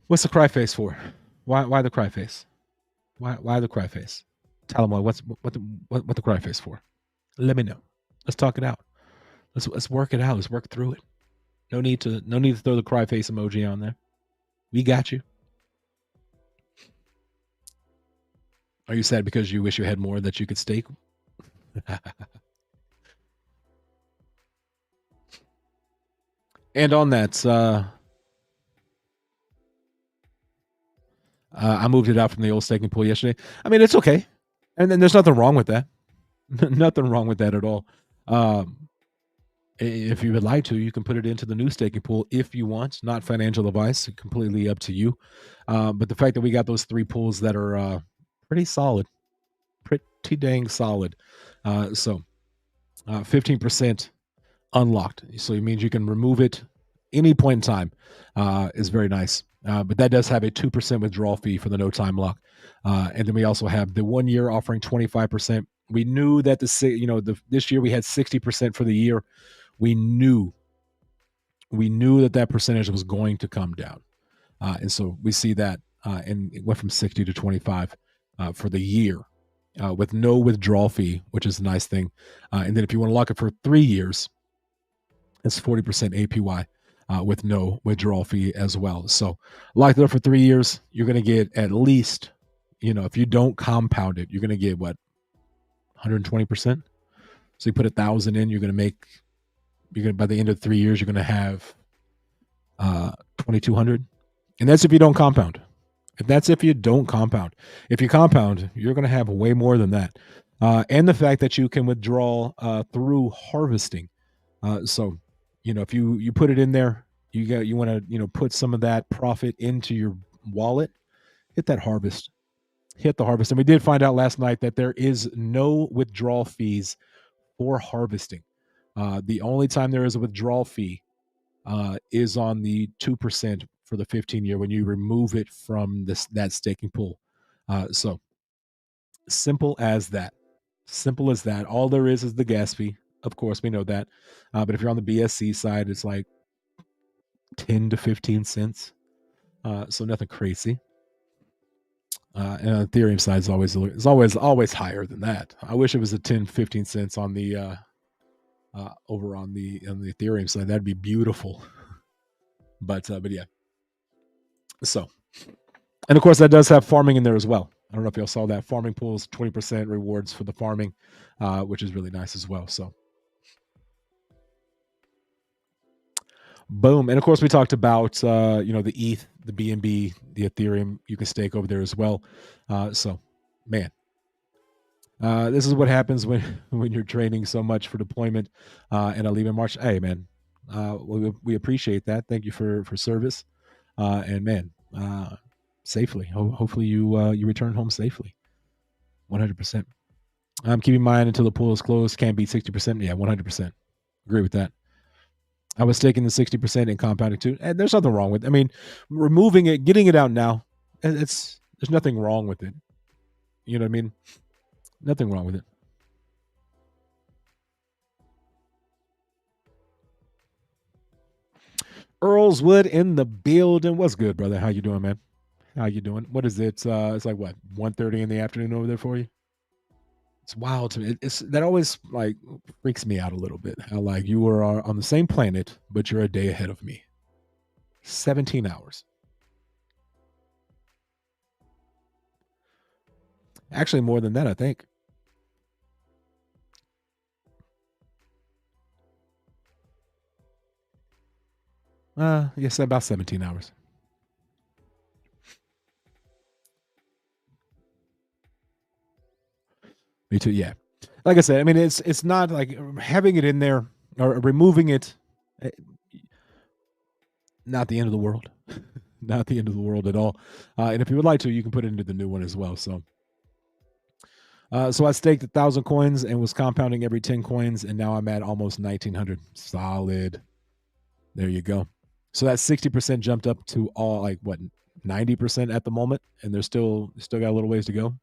What's the cry face for? Why the cry face? Why the cry face? Tell them what the cry face for. Let me know. Let's talk it out. Let's work it out. Let's work through it. No need to throw the cry face emoji on there. We got you. Are you sad because you wish you had more that you could stake? And on that, I moved it out from the old staking pool yesterday. I mean, it's okay, and then there's nothing wrong with that. Nothing wrong with that at all. If you would like to, you can put it into the new staking pool if you want. Not financial advice, completely up to you. But the fact that we got those three pools that are pretty solid, pretty dang solid. So 15% unlocked. So it means you can remove it any point in time. Is very nice. But that does have a 2% withdrawal fee for the no time lock. And then we also have the 1 year offering 25%. We knew that this year we had 60% for the year. We knew that percentage was going to come down. And so we see that, and it went from 60 to 25 for the year with no withdrawal fee, which is a nice thing. And then if you want to lock it for 3 years, it's 40% APY with no withdrawal fee as well. So lock it up for 3 years, you're going to get at least, if you don't compound it, you're going to get what, 120%. So you put 1,000 in, you're going to by the end of 3 years, you're going to have 2,200, and that's if you don't compound. If you don't compound. If you compound, you're going to have way more than that. And the fact that you can withdraw through harvesting. So, if you put it in there, you want to put some of that profit into your wallet. Hit that harvest. Hit the harvest. And we did find out last night that there is no withdrawal fees for harvesting. The only time there is a withdrawal fee is on the 2% for the 15-year when you remove it from that staking pool. So simple as that. Simple as that. All there is the gas fee. Of course, we know that. But if you're on the BSC side, it's like 10 to 15 cents. So nothing crazy. And on the Ethereum side is always higher than that. I wish it was a 10, 15 cents on the over on the Ethereum side. That'd be beautiful. But yeah. So, and of course that does have farming in there as well. I don't know if y'all saw that. Farming pools, 20% rewards for the farming, which is really nice as well. So boom. And of course we talked about the ETH, the BNB, the Ethereum, you can stake over there as well. So man, this is what happens when you're training so much for deployment and I leave in March. Hey man, We appreciate that. Thank you for service, and man, safely. Hopefully you return home safely. 100%. I'm keeping mine until the pool is closed. Can't beat 60%. Yeah, 100%. Agree with that. I was taking the 60% and compounding too, and there's nothing wrong with it. I mean, removing it, getting it out now, there's nothing wrong with it. You know what I mean? Nothing wrong with it. Earlswood in the building. What's good, brother? How you doing, man? How you doing? What is it? It's like what 1:30 in the afternoon over there for you? It's wild to me. It's that always like freaks me out a little bit. How like you are on the same planet, but you're a day ahead of me. 17 hours. Actually, more than that, I think. Yes, about 17 hours. Me too. Yeah. Like I said, I mean, it's not like having it in there or removing it. eh, Not the end of the world. Not the end of the world at all. And if you would like to, you can put it into the new one as well. So I staked 1,000 coins and was compounding every 10 coins, and now I'm at almost 1,900. Solid. There you go. So that 60% jumped up to all like what 90% at the moment, and there's still got a little ways to go.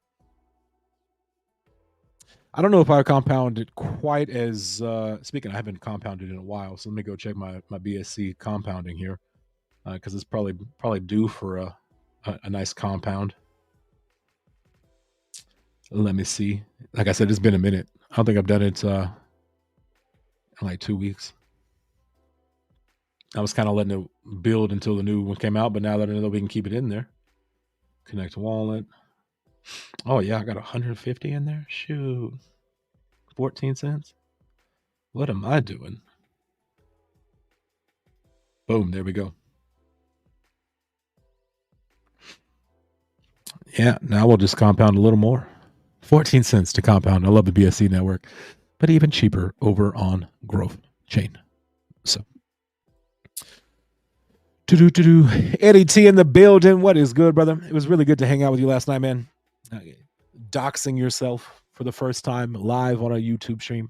I don't know if I compounded quite as speaking. I haven't compounded in a while, so let me go check my BSC compounding here because it's probably due for a nice compound. Let me see. Like I said, it's been a minute. I don't think I've done it in like 2 weeks. I was kind of letting it build until the new one came out, but now that I know we can keep it in there, connect wallet. Oh yeah, I got 150 in there. Shoot, 14 cents. What am I doing? Boom, there we go. Yeah, now we'll just compound a little more. 14 cents to compound. I love the BSC network, but even cheaper over on Growth Chain. So, Eddie T in the building. What is good, brother? It was really good to hang out with you last night, man. Doxing yourself for the first time live on a YouTube stream.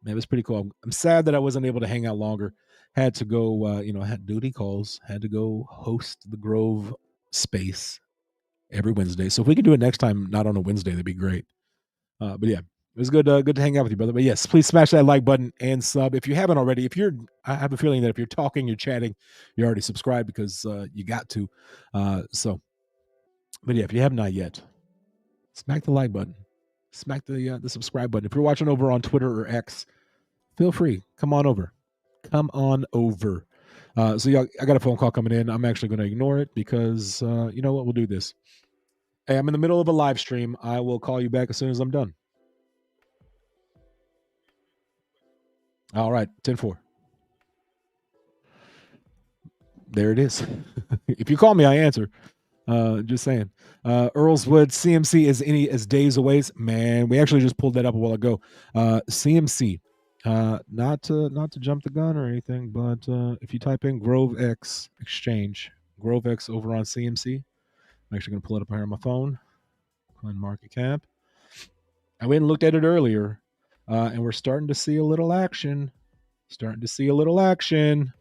Man, it was pretty cool. I'm sad that I wasn't able to hang out longer. Had to go, had duty calls. Had to go host the Grove space every Wednesday. So if we could do it next time, not on a Wednesday, that'd be great. But yeah, it was good to hang out with you, brother. But yes, please smash that like button and sub if you haven't already. I have a feeling that if you're talking, you're chatting, you're already subscribed because you got to. But yeah, if you have not yet, smack the like button, smack the subscribe button. If you're watching over on Twitter or X, feel free, come on over. So y'all, I got a phone call coming in. I'm actually going to ignore it because you know what? We'll do this. Hey, I'm in the middle of a live stream. I will call you back as soon as I'm done. All right, 10-4. There it is. If you call me, I answer. Just saying. Earlswood CMC is days away. Man, we actually just pulled that up a while ago. CMC. Not to jump the gun or anything, but if you type in Grove X Exchange, Grove X over on CMC, I'm actually going to pull it up here on my phone. CoinMarketCap. I went and looked at it earlier, and we're starting to see a little action. Starting to see a little action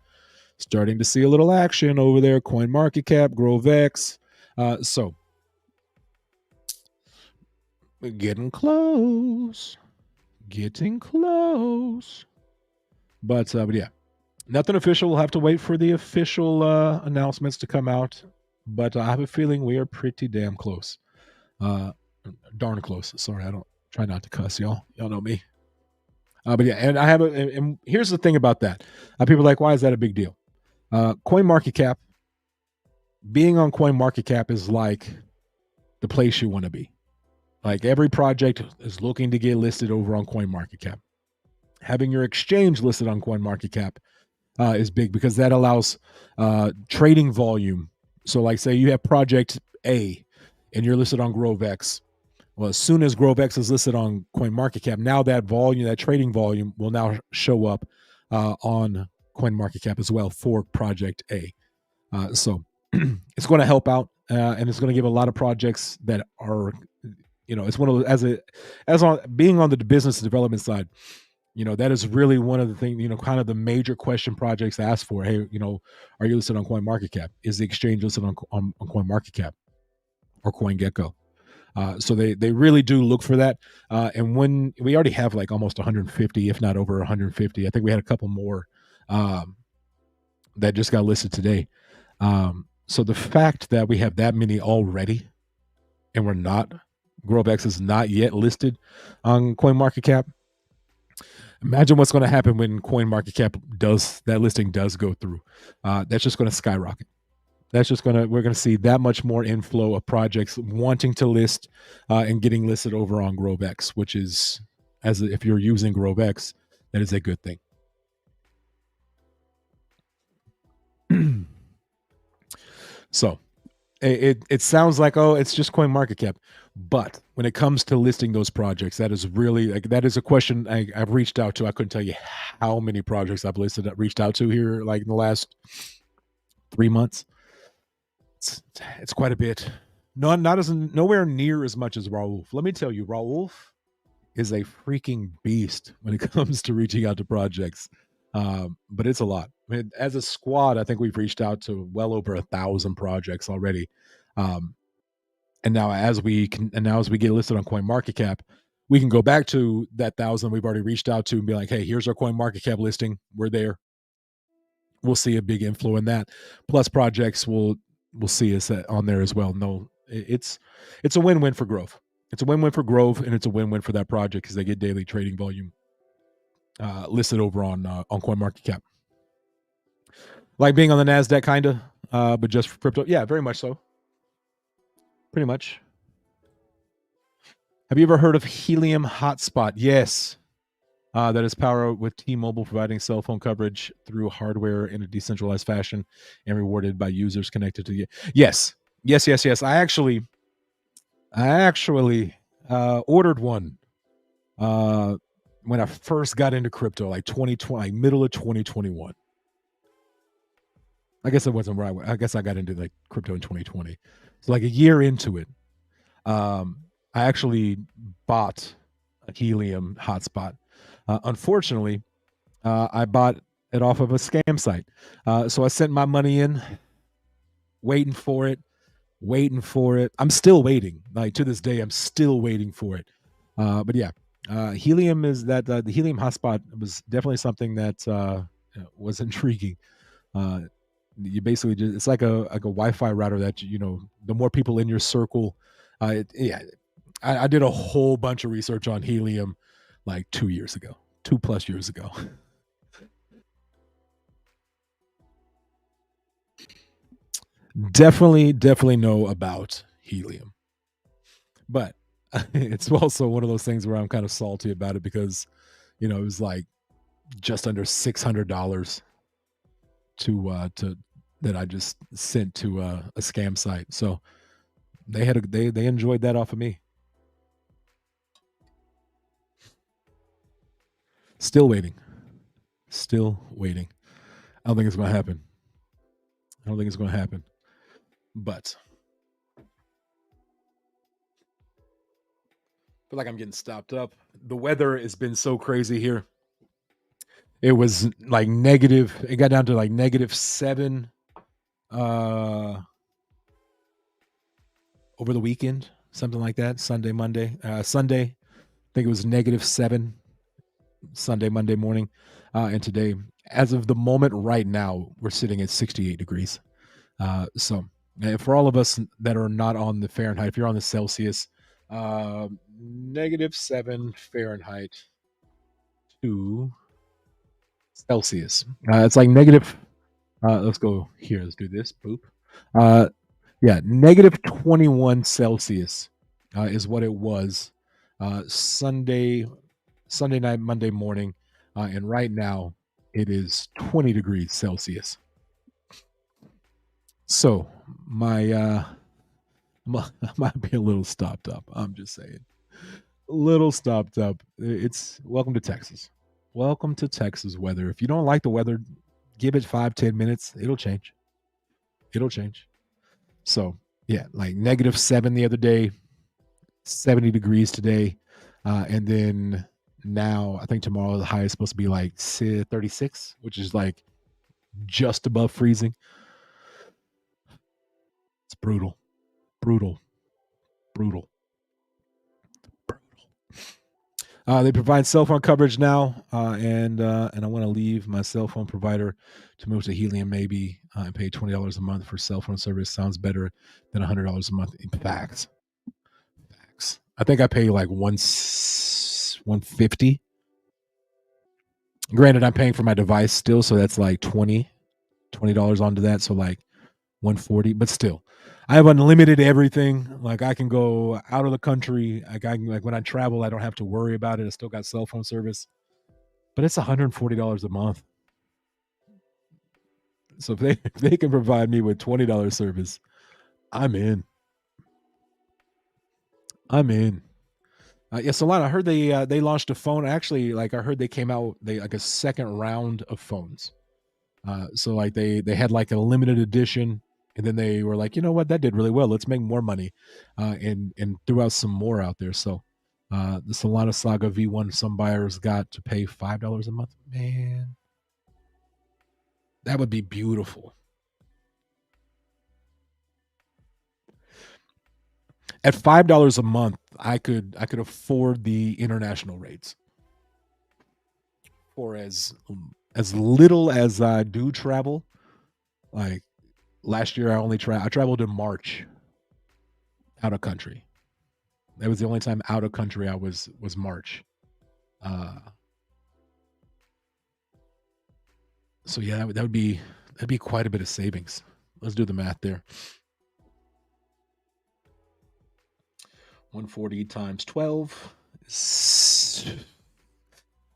over there. CoinMarketCap, Grove X. So getting close. But yeah, nothing official. We'll have to wait for the official announcements to come out. But I have a feeling we are pretty damn close. Darn close. Sorry, I don't try not to cuss, y'all. Y'all know me. But yeah, and I have and here's the thing about that. People are like, why is that a big deal? CoinMarketCap, being on CoinMarketCap is like the place you want to be. Like every project is looking to get listed over on CoinMarketCap. Having your exchange listed on CoinMarketCap is big because that allows trading volume. So like say you have project A and you're listed on GroveX. Well, as soon as GroveX is listed on CoinMarketCap, now that volume, that trading volume will now show up on CoinMarketCap as well for Project A. So it's going to help out, and it's going to give a lot of projects that are, it's one of those, as on being on the business development side. That is really one of the things, kind of the major question projects asked for. Hey, are you listed on CoinMarketCap? Is the exchange listed on CoinMarketCap or CoinGecko? So they really do look for that. And when we already have like almost 150, if not over 150, I think we had a couple more that just got listed today. So the fact that we have that many already and we're not, GrowVex is not yet listed on CoinMarketCap. Imagine what's going to happen when CoinMarketCap that listing does go through. That's just going to skyrocket. We're going to see that much more inflow of projects wanting to list and getting listed over on GrowVex, which is, if you're using GrowVex, that is a good thing. So it sounds like, oh, it's just CoinMarketCap. But when it comes to listing those projects, that is really, that is a question I've reached out to. I couldn't tell you how many projects I've reached out to here, like in the last 3 months. It's quite a bit. Nowhere near as much as Raul. Let me tell you, Raul is a freaking beast when it comes to reaching out to projects. But it's a lot. I mean, as a squad, I think we've reached out to well over 1,000 projects already. And now as we get listed on CoinMarketCap, we can go back to that 1,000 we've already reached out to and be like, hey, here's our CoinMarketCap listing. We're there. We'll see a big inflow in that. Plus projects will see us on there as well. No, it's a win-win for growth. It's a win-win for growth, and it's a win-win for that project because they get daily trading volume listed over on CoinMarketCap. Like being on the NASDAQ, kind of, but just for crypto. Yeah, very much so. Pretty much. Have you ever heard of Helium Hotspot? Yes. That is powered with T-Mobile providing cell phone coverage through hardware in a decentralized fashion and rewarded by users connected to you. Yes. I actually ordered one when I first got into crypto, like 2020, like middle of 2021. I guess it wasn't right. I guess I got into like crypto in 2020. So like a year into it, I actually bought a Helium Hotspot. Unfortunately, I bought it off of a scam site. So I sent my money in, waiting for it. I'm still waiting. Like to this day, I'm still waiting for it. But yeah, Helium is that the Helium Hotspot was definitely something that was intriguing. You basically just, it's like a Wi-Fi router that the more people in your circle. I did a whole bunch of research on Helium like 2+ years ago. Definitely know about Helium, but it's also one of those things where I'm kind of salty about it because it was like just under $600 to that I just sent to a scam site. So they enjoyed that off of me. Still waiting. I don't think it's going to happen. But I feel like I'm getting stopped up. The weather has been so crazy here. It was like negative. It got down to like -7 over the weekend, something like that. Sunday, Monday. Sunday, I think it was -7. Sunday, Monday morning, and today, as of the moment right now, we're sitting at 68 degrees. So for all of us that are not on the Fahrenheit, if you're on the Celsius, -7 Fahrenheit to Celsius. It's like negative. Let's go here. Let's do this. Boop. Yeah, -21 Celsius is what it was Sunday night, Monday morning, and right now it is 20 degrees Celsius. So I might be a little stopped up. I'm just saying, a little stopped up. It's welcome to Texas. Welcome to Texas weather. If you don't like the weather, Give it 5-10 minutes. It'll change. It'll change. So yeah, like -7 the other day, 70 degrees today, and then now I think tomorrow the high is supposed to be like 36, which is like just above freezing. It's brutal, brutal, brutal, brutal. They provide cell phone coverage now, and I want to leave my cell phone provider to move to Helium maybe and pay $20 a month for cell phone service. Sounds better than $100 a month. In facts. I think I pay like 150. Granted, I'm paying for my device still, so that's like $20 onto that, so like 140. But still, I have unlimited everything. Like I can go out of the country. Like when I travel, I don't have to worry about it. I still got cell phone service, but it's $140 a month. So if they can provide me with $20 service, I'm in. Yeah, Solana. I heard they launched a phone. Actually, like I heard they came out like a second round of phones. So like they had like a limited edition, and then they were like, you know what, that did really well. Let's make more money, and threw out some more out there. So the Solana Saga V1, some buyers got to pay $5 a month. Man, that would be beautiful. At $5 a month, I could afford the international rates for as little as I do travel. Like last year, I traveled in March out of country. That was the only time out of country I was March. So yeah, that'd be quite a bit of savings. Let's do the math there. 140 times 12.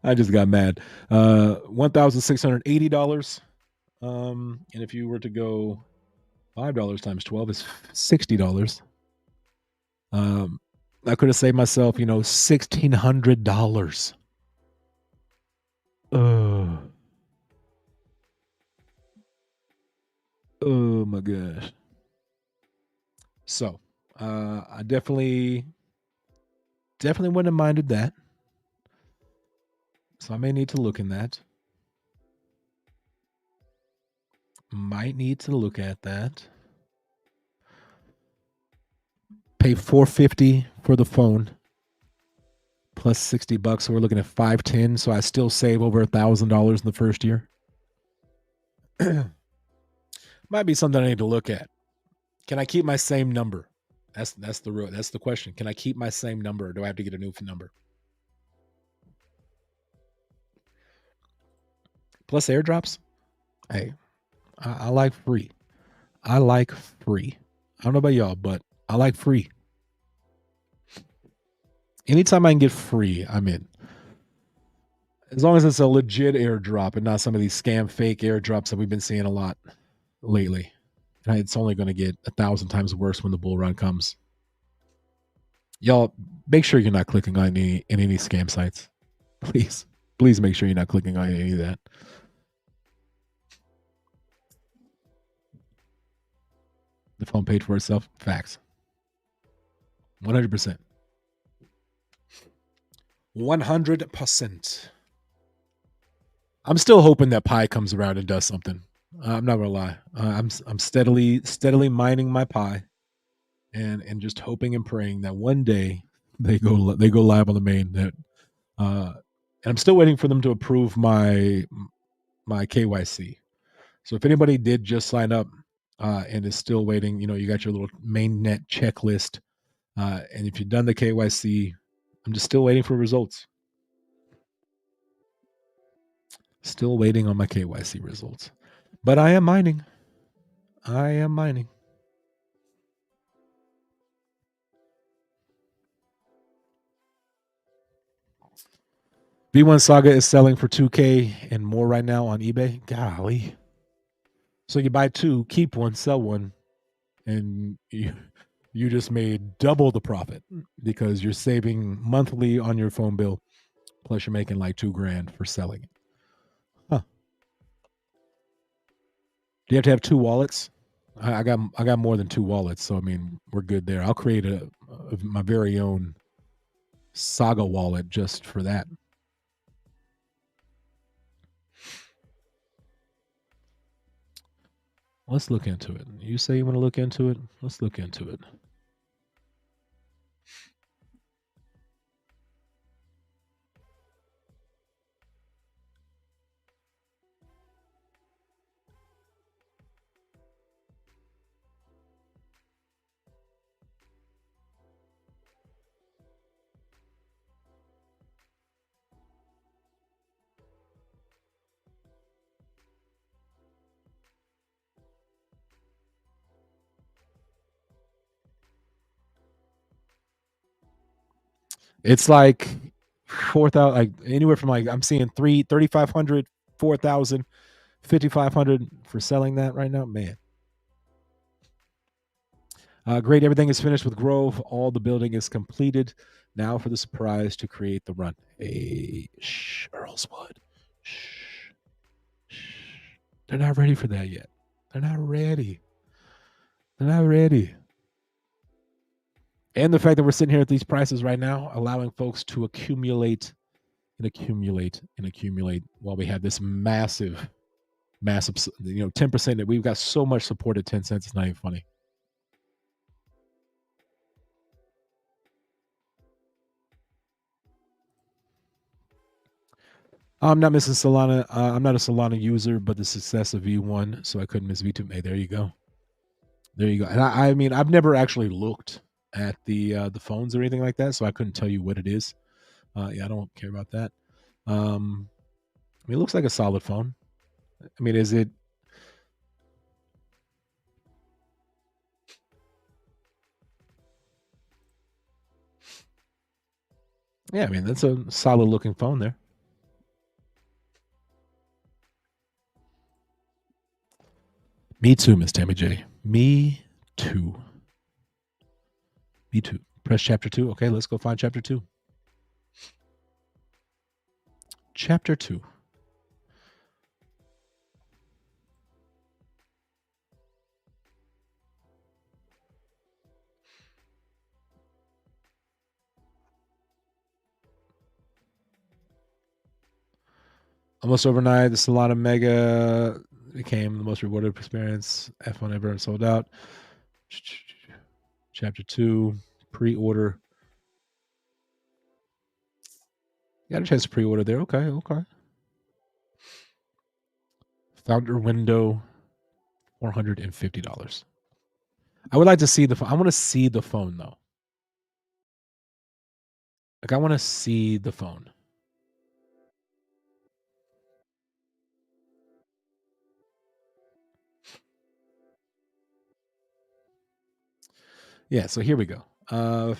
I just got mad. $1,680. And if you were to go $5 times 12 is $60. I could have saved myself, $1,600. Oh my gosh. So I definitely wouldn't have minded that. So I may need to look in that. Might need to look at that. Pay $450 for the phone plus $60. So we're looking at $510. So I still save over $1,000 in the first year. Might be something I need to look at. Can I keep my same number? That's the question. Can I keep my same number, or do I have to get a new number? Plus airdrops. Hey, I like free. I like free. I don't know about y'all, but I like free. Anytime I can get free, I'm in. As long as it's a legit airdrop and not some of these scam fake airdrops that we've been seeing a lot lately. And it's only going to get 1,000 times worse when the bull run comes. Y'all, make sure you're not clicking on any scam sites. Please make sure you're not clicking on any of that. The phone paid for itself. Facts. 100%. 100%. I'm still hoping that Pi comes around and does something. I'm not gonna lie. I'm steadily mining my Pi, and just hoping and praying that one day they go live on the main. That and I'm still waiting for them to approve my KYC. So if anybody did just sign up and is still waiting, you got your little mainnet checklist, and if you've done the KYC, I'm just still waiting for results. Still waiting on my KYC results. But I am mining. V1 Saga is selling for $2K and more right now on eBay. Golly. So you buy two, keep one, sell one, and you just made double the profit because you're saving monthly on your phone bill, plus you're making like $2,000 for selling it. Huh. Do you have to have two wallets? I got more than two wallets, so I mean we're good there. I'll create my very own Saga wallet just for that. Let's look into it. You say you want to look into it? Let's look into it. It's like 4,000, like anywhere from like I'm seeing 3,500, 4,000, 5,500 for selling that right now. Man, great. Everything is finished with Grove. All the building is completed. Now for the surprise to create the run. Hey, shh, Earlswood. Shh, shh. They're not ready for that yet. They're not ready. They're not ready. And the fact that we're sitting here at these prices right now, allowing folks to accumulate and accumulate and accumulate while we have this massive, 10% that we've got so much support at 10 cents. It's not even funny. I'm not missing Solana. I'm not a Solana user, but the success of V1, so I couldn't miss V2. Hey, there you go. There you go. And I mean, I've never actually looked at the phones or anything like that, so I couldn't tell you what it is. Yeah, I don't care about that. I mean, it looks like a solid phone. I mean, is it? Yeah, I mean, that's a solid looking phone there. Me too, Miss Tammy J. Me too. Me too. Press chapter 2. Okay, let's go find chapter 2. Chapter 2. Almost overnight, the Solana Mega became the most rewarded experience F1 ever sold out. Chapter 2, pre-order. Got a chance to pre-order there. Okay. Founder window, $450. I would like to see the phone. I want to see the phone though. Like I want to see the phone. Yeah, so here we go. 50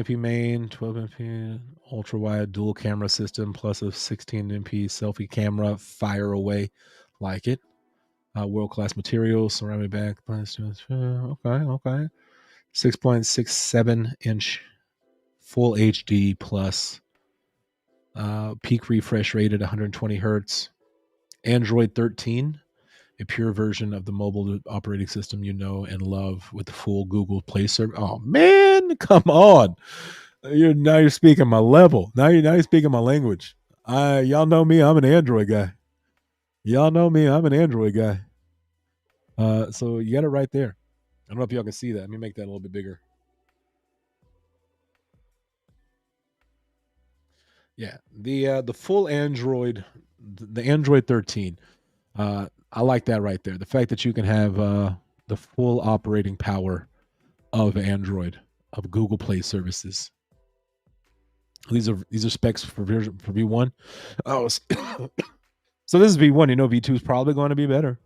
MP main, 12 MP ultra wide dual camera system plus a 16 MP selfie camera. Fire away, like it. World class materials, ceramic back. Okay. 6.67 inch full HD plus peak refresh rate at 120 hertz. Android 13, a pure version of the mobile operating system you know and love with the full Google Play service. Oh man, come on! You're speaking my level. Now you're speaking my language. Y'all know me. I'm an Android guy. Y'all know me. I'm an Android guy. So you got it right there. I don't know if y'all can see that. Let me make that a little bit bigger. Yeah, the full Android, the Android 13. I like that right there. The fact that you can have the full operating power of Android, of Google Play services. These are specs for V1. Oh, so this is V1. You know V2 is probably going to be better.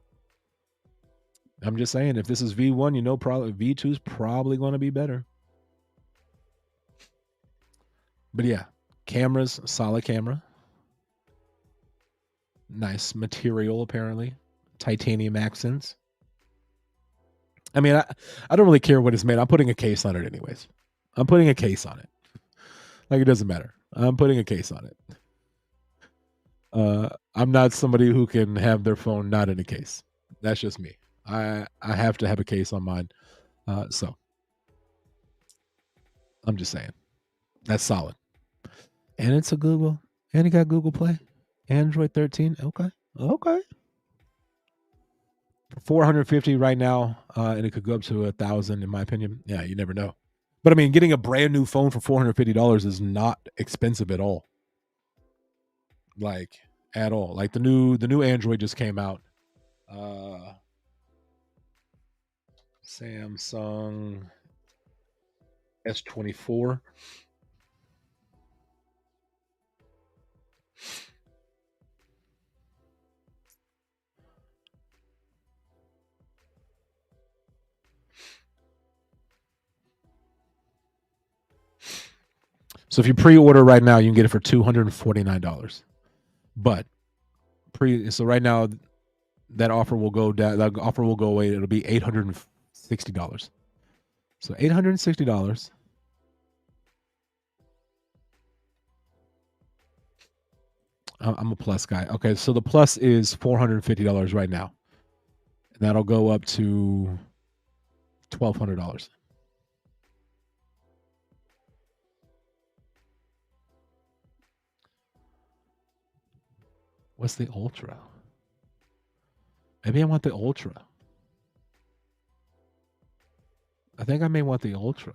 I'm just saying, if this is V1, you know probably V2 is probably going to be better. But yeah, cameras, solid camera. Nice material, apparently. Titanium accents. I mean, I don't really care what it's made. I'm putting a case on it anyways. I'm putting a case on it. Like it doesn't matter. I'm putting a case on it. I'm not somebody who can have their phone not in a case. That's just me. I have to have a case on mine. So I'm just saying that's solid. And it's a Google, and it got Google Play, Android 13. Okay, okay. 450 right now, and it could go up to 1,000 in my opinion. Yeah, you never know. But I mean, getting a brand new phone for $450 is not expensive at all. Like at all. Like the new Android just came out. Uh Samsung S24. So if you pre-order right now, you can get it for $249. But so right now that offer will go down. That offer will go away. It'll be $860. So $860. I'm a plus guy. Okay, so the plus is $450 right now. And that'll go up to $1,200. What's the Ultra? Maybe I want the Ultra. I think I may want the Ultra.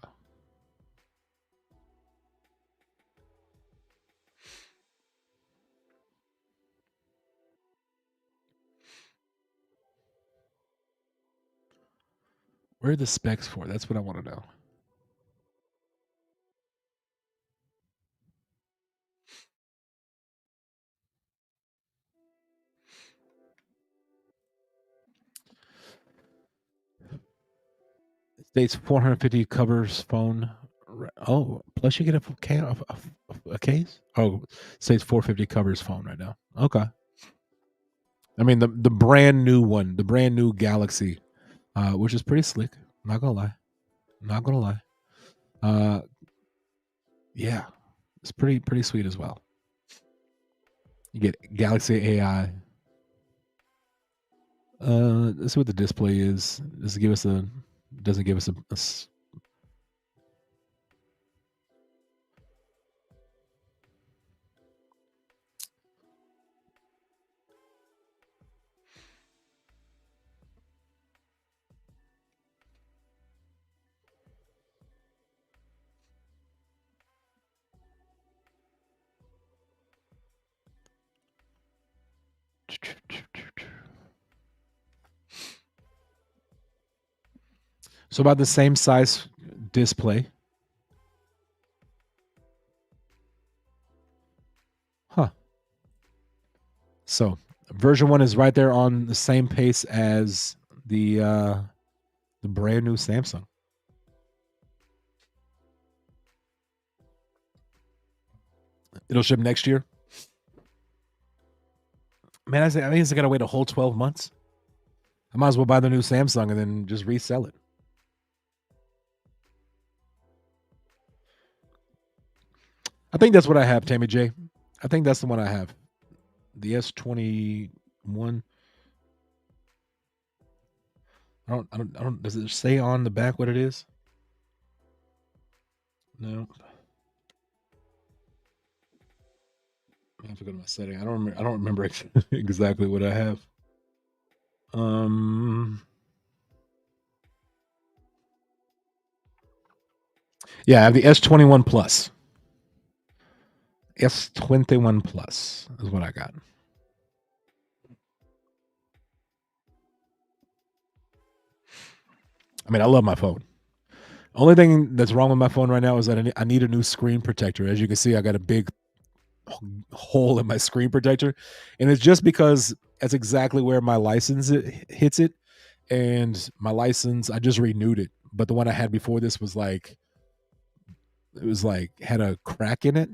Where are the specs for? That's what I want to know. It states 450 covers phone. Oh, plus you get a case. Oh, it states 450 covers phone right now. Okay. I mean the brand new one, the brand new Galaxy, which is pretty slick. Not gonna lie. Not gonna lie. Yeah, it's pretty sweet as well. You get Galaxy AI. Let's see what the display is. Doesn't give us a so about the same size display. Huh. So version 1 is right there on the same pace as the brand new Samsung. It'll ship next year. Man, I mean, I gotta wait a whole 12 months. I might as well buy the new Samsung and then just resell it. I think that's what I have, Tammy J. I think that's the one I have. The S21. I don't. Does it say on the back what it is? No. I have to go to my setting. I don't remember exactly what I have. Yeah, I have the S21 Plus. S21 Plus is what I got. I mean, I love my phone. Only thing that's wrong with my phone right now is that I need a new screen protector. As you can see, I got a big hole in my screen protector, and it's just because that's exactly where my license hits it. And my license, I just renewed it, but the one I had before this was like, it was like had a crack in it,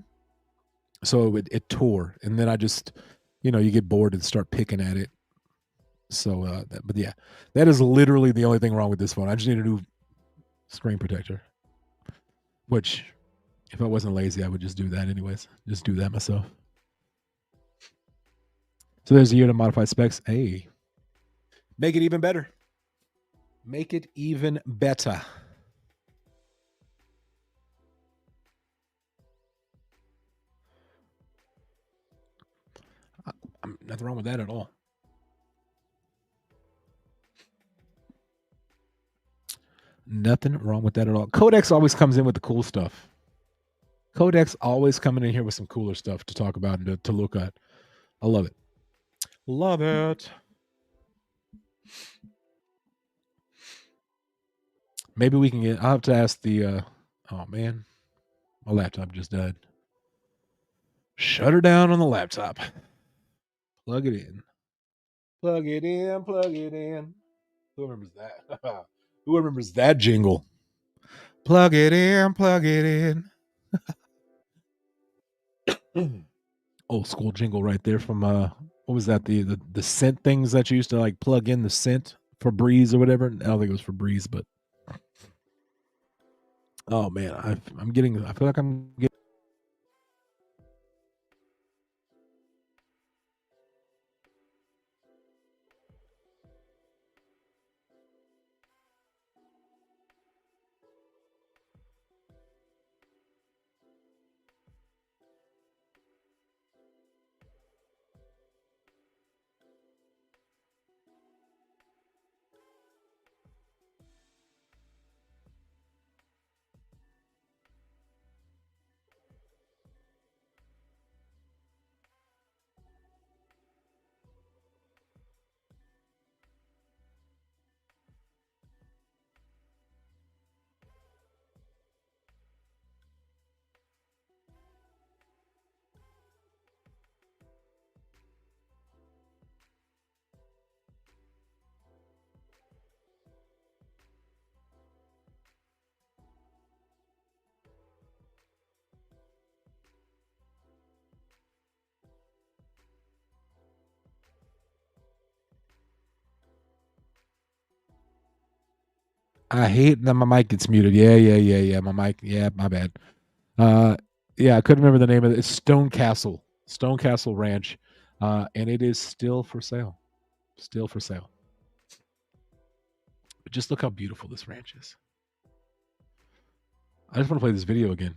so it tore, and then I just, you get bored and start picking at it. So, but yeah, that is literally the only thing wrong with this phone. I just need a new screen protector, which if I wasn't lazy, I would just do that anyways. Just do that myself. So there's a year to modify specs. Hey, Make it even better. Make it even better. Nothing wrong with that at all. Nothing wrong with that at all. Codex always comes in with the cool stuff. Codex always coming in here with some cooler stuff to talk about and to look at. I love it. Love it. Maybe we can get. I'll have to ask the. Oh man, my laptop just died. Shut her down on the laptop. Plug it in. Plug it in. Plug it in. Who remembers that? Who remembers that jingle? Plug it in. Plug it in. Old school jingle right there from what was that, the scent things that you used to like plug in the scent for Breeze or whatever. I don't think it was for Breeze, but oh man, I'm getting. I feel like I'm getting. I hate that my mic gets muted. Yeah. My mic. Yeah, my bad. Uh, yeah, I couldn't remember the name of it. It's Stone Castle Ranch, and it is still for sale. Still for sale. But just look how beautiful this ranch is. I just want to play this video again.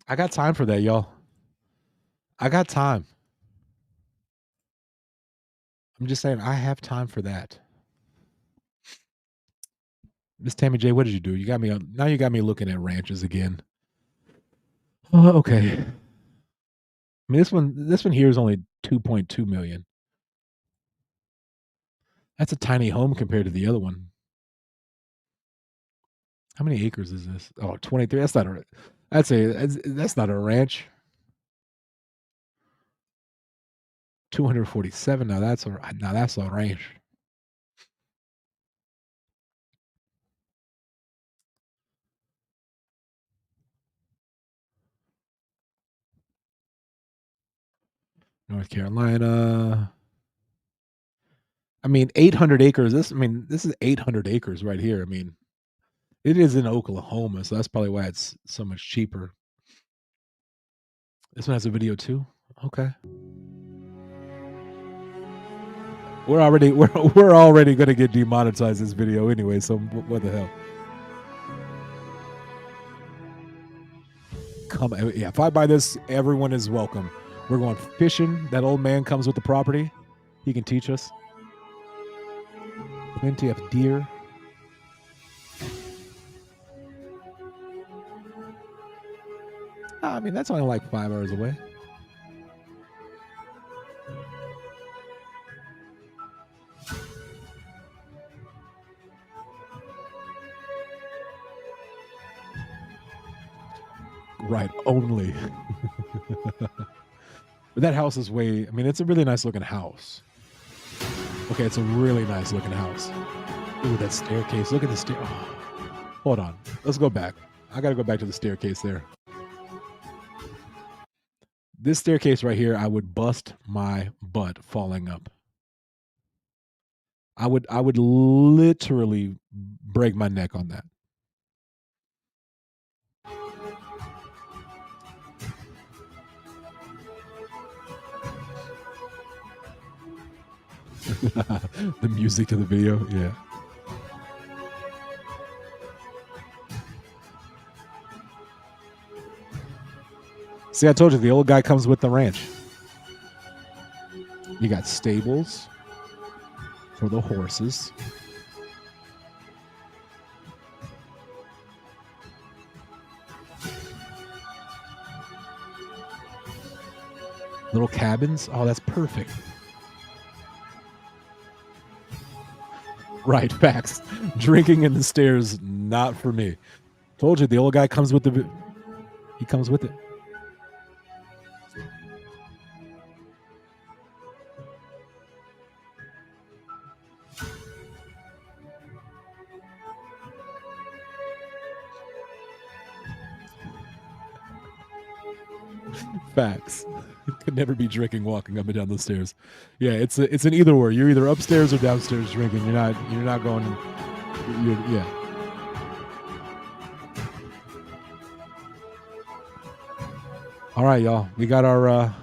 I got time for that, y'all. I got time. I'm just saying I have time for that. Miss Tammy J, what did you do? You got me on now you got me looking at ranches again. Oh, okay. I mean this one here is only 2.2 million. That's a tiny home compared to the other one. How many acres is this? Oh, 23. That's not a that's not a ranch. 247. Now that's a ranch. North Carolina. I mean, 800 acres. This is 800 acres right here. I mean, it is in Oklahoma, so that's probably why it's so much cheaper. This one has a video too. Okay. We're already going to get demonetized this video anyway, so what the hell? Come yeah, if I buy this, everyone is welcome. We're going fishing. That old man comes with the property. He can teach us. Plenty of deer. I mean, that's only like 5 hours away. Right, only. But that house is way, I mean, it's a really nice looking house. Okay, it's a really nice looking house. Ooh, that staircase. Look at the stair. Oh, hold on. Let's go back. I got to go back to the staircase there. This staircase right here, I would bust my butt falling up. I would literally break my neck on that. The music to the video, yeah. See, I told you the old guy comes with the ranch. You got stables for the horses. Little cabins. Oh, that's perfect. Right, facts. Drinking in the stairs, not for me. Told you the old guy comes with the. He comes with it. Facts. Could never be drinking walking up and down the stairs. Yeah, it's an either or. You're either upstairs or downstairs drinking. You're not going. Yeah. All right, y'all. We got our.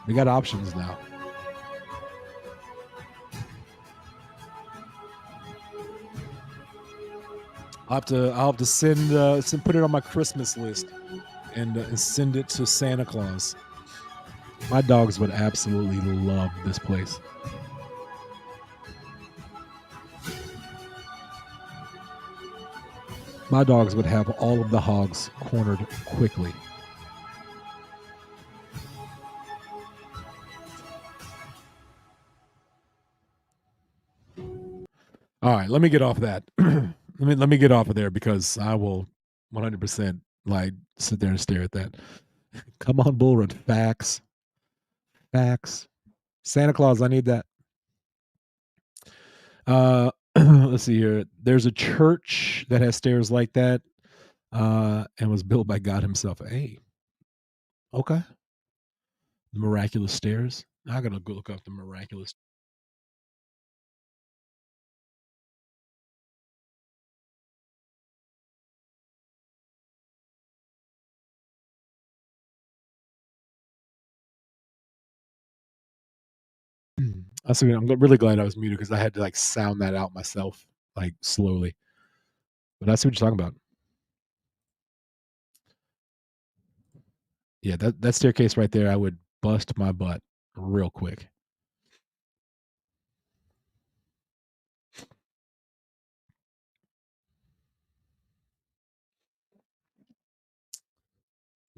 We got options now. I'll have to send put it on my Christmas list and send it to Santa Claus. My dogs would absolutely love this place. My dogs would have all of the hogs cornered quickly. All right, let me get off that. let me get off of there because I will 100% like sit there and stare at that. Come on, Bull Run. Facts. Santa Claus, I need that. Let's see here. There's a church that has stairs like that, and was built by God Himself. Hey, okay. The miraculous stairs. I gotta go look up the miraculous. I'm really glad I was muted because I had to like sound that out myself, like slowly. But I see what you're talking about. Yeah, that staircase right there, I would bust my butt real quick.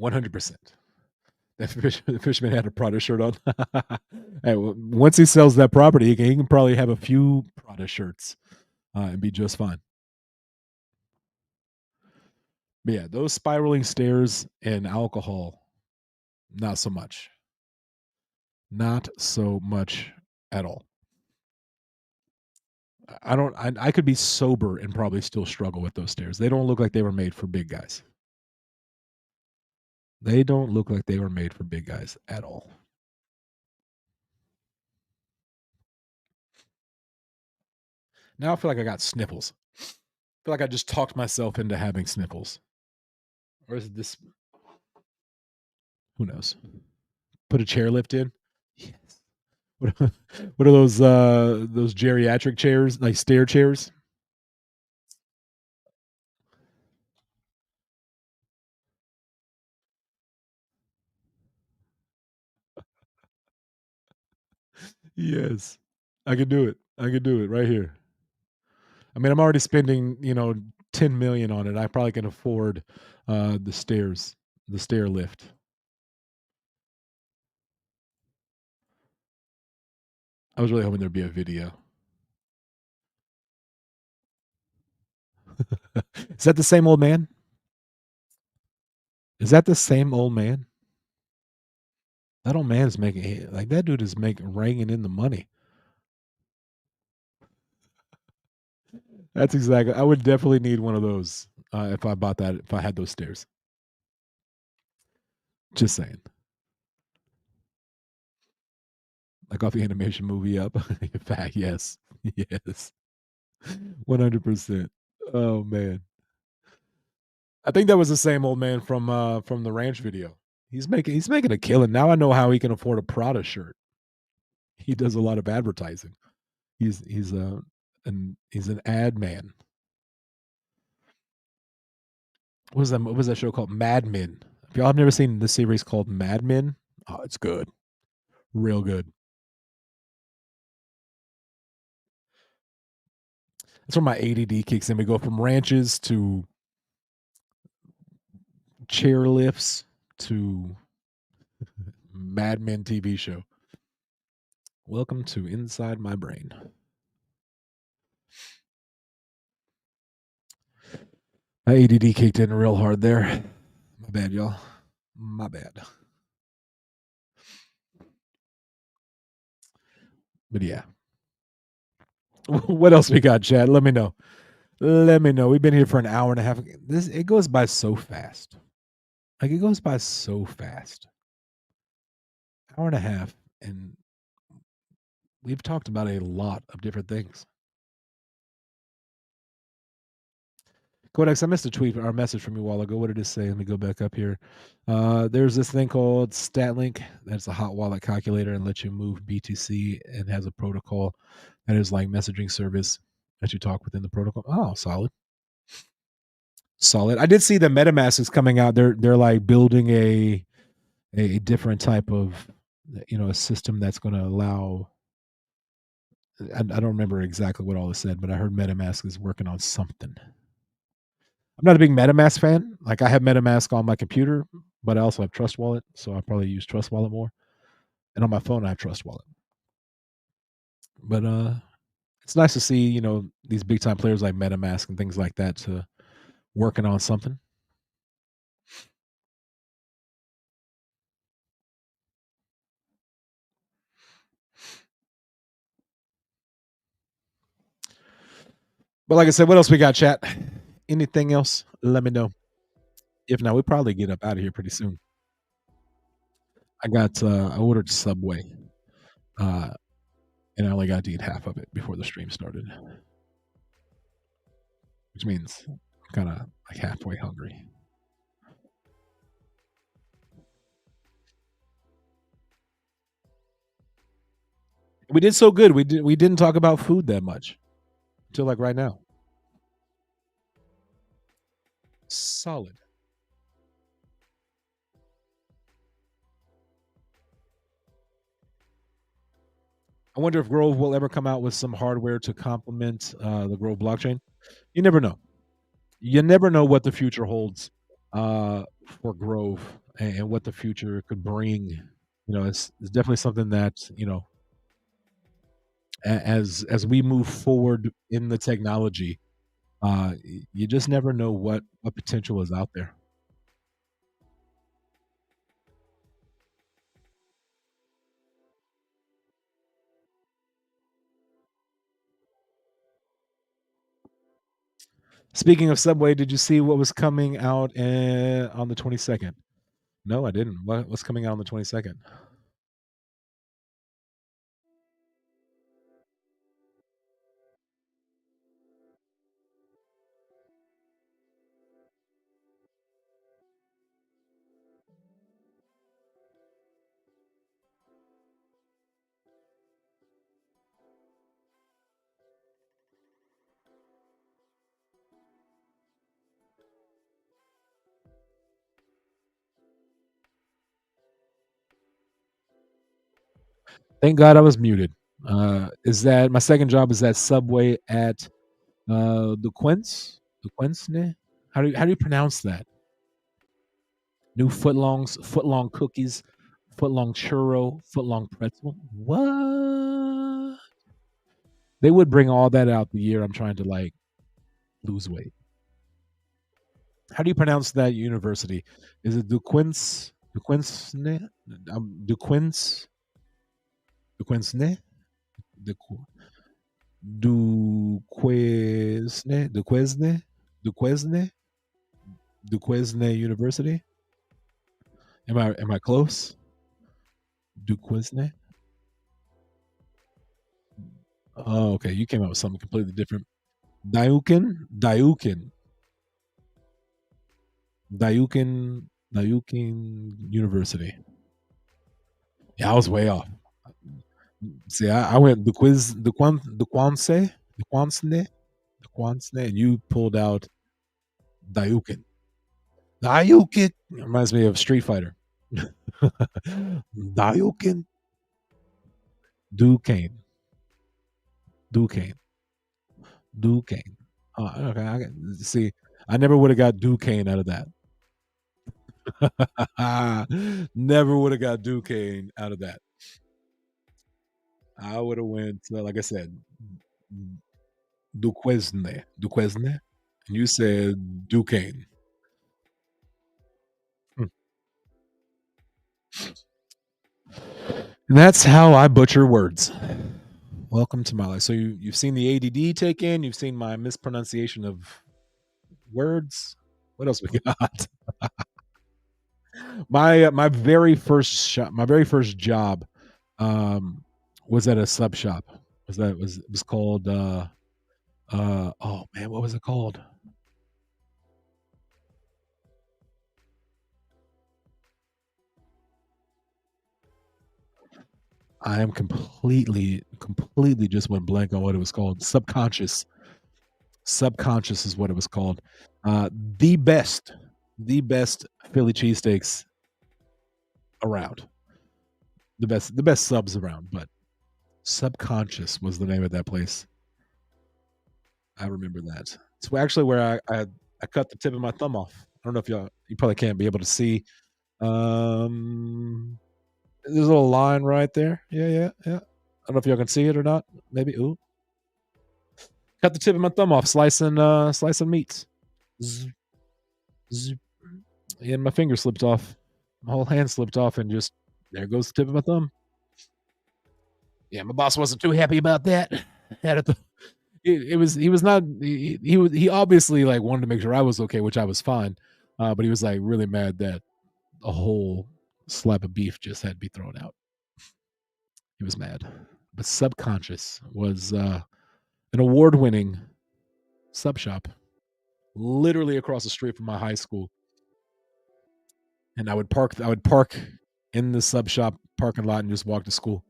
$100%. The fisherman had a Prada shirt on. Hey, once he sells that property, he can probably have a few Prada shirts and be just fine. But yeah, those spiraling stairs and alcohol, not so much. Not so much at all. I don't. I could be sober and probably still struggle with those stairs. They don't look like they were made for big guys. They don't look like they were made for big guys at all. Now I feel like I got sniffles. I feel like I just talked myself into having sniffles. Or is it this? Who knows? Put a chairlift in. Yes. What are, what are those geriatric chairs, like stair chairs? Yes. I could do it. I could do it right here. I mean, I'm already spending, 10 million on it. I probably can afford the stairs, the stair lift. I was really hoping there'd be a video. Is that the same old man? Is that the same old man? That old man is making like that dude is making ringing in the money. That's exactly. I would definitely need one of those if I bought that. If I had those stairs, just saying. Like off the animation movie up. In fact, yes, yes, 100%. Oh man, I think that was the same old man from the ranch video. He's making a killing now. I know how he can afford a Prada shirt. He does a lot of advertising. He's an ad man. What was that show called? Mad Men. If y'all have never seen the series called Mad Men, oh, it's good, real good. That's where my ADD kicks in. We go from ranches to chair lifts to Mad Men TV show. Welcome to Inside My Brain. My ADD kicked in real hard there. My bad, y'all. My bad. But yeah. What else we got, Chad? Let me know. Let me know. We've been here for an hour and a half. It goes by so fast. Like it goes by so fast. Hour and a half, and we've talked about a lot of different things. Codex, I missed a tweet or a message from you a while ago. What did it say? Let me go back up here. There's this thing called StatLink. That's a hot wallet calculator and lets you move BTC and has a protocol that is like messaging service that you talk within the protocol. Oh, solid. Solid. I did see the MetaMask is coming out. They're like building a different type of a system that's going to allow. I don't remember exactly what all it said, but I heard MetaMask is working on something. I'm not a big MetaMask fan. Like I have MetaMask on my computer, but I also have Trust Wallet, so I probably use Trust Wallet more. And on my phone, I have Trust Wallet. But it's nice to see these big time players like MetaMask and things like that to working on something. But like I said, what else we got, chat? Anything else? Let me know. If not, we'll probably get up out of here pretty soon. I ordered Subway, uh, and I only got to eat half of it before the stream started, which means I'm kind of like halfway hungry. We did so good. We didn't talk about food that much until like right now. Solid. I wonder if Grove will ever come out with some hardware to complement the Grove blockchain. You never know. You never know what the future holds for Grove and what the future could bring. It's definitely something that as we move forward in the technology, you just never know what potential is out there. Speaking of Subway, did you see what was coming out on the 22nd? No, I didn't. What's coming out on the 22nd? Thank God I was muted. Is that my second job? Is that Subway at the Quince? The Quince? How do you pronounce that? New footlong cookies, footlong churro, footlong pretzel. What? They would bring all that out the year I'm trying to like lose weight. How do you pronounce that university? Is it DuQuince? DuQuince? DuQuince? DuQuince? DuQuesne? DuQuesne? DuQuesne? DuQuesne University? Am I close? DuQuesne? Oh, okay. You came up with something completely different. Diukin, Diukin, Diukin University. Yeah, I was way off. See, I went the Quansne, and you pulled out Diukin. Diukin reminds me of Street Fighter. Diukin, Duquesne, Duquesne, Duquesne. Okay, see. I never would have got Duquesne out of that. Never would have got Duquesne out of that. I would have went like I said, Duquesne, and you said Duquesne. Hmm. And that's how I butcher words. Welcome to my life. So you've seen the ADD take in. You've seen my mispronunciation of words. What else we got? My very first shop, my very first job, um, was at a sub shop. It was called oh man, what was it called? I am completely just went blank on what it was called. Subconscious is what it was called. Uh, the best, the best Philly cheesesteaks around. The best subs around. But Subconscious was the name of that place. I remember that. It's actually where I cut the tip of my thumb off. I don't know if you probably can't be able to see. Um, there's a little line right there. Yeah, yeah, yeah. I don't know if y'all can see it or not. Maybe. Ooh, cut the tip of my thumb off, slicing meats. Zzz, zzz. And my finger slipped off. My whole hand slipped off, and just there goes the tip of my thumb. Yeah, my boss wasn't too happy about that. Had it. He was not. He obviously like wanted to make sure I was okay, which I was fine. But he was like really mad that a whole slab of beef just had to be thrown out. He was mad. But Subconscious was an award-winning sub shop, literally across the street from my high school. And I would park in the sub shop parking lot and just walk to school.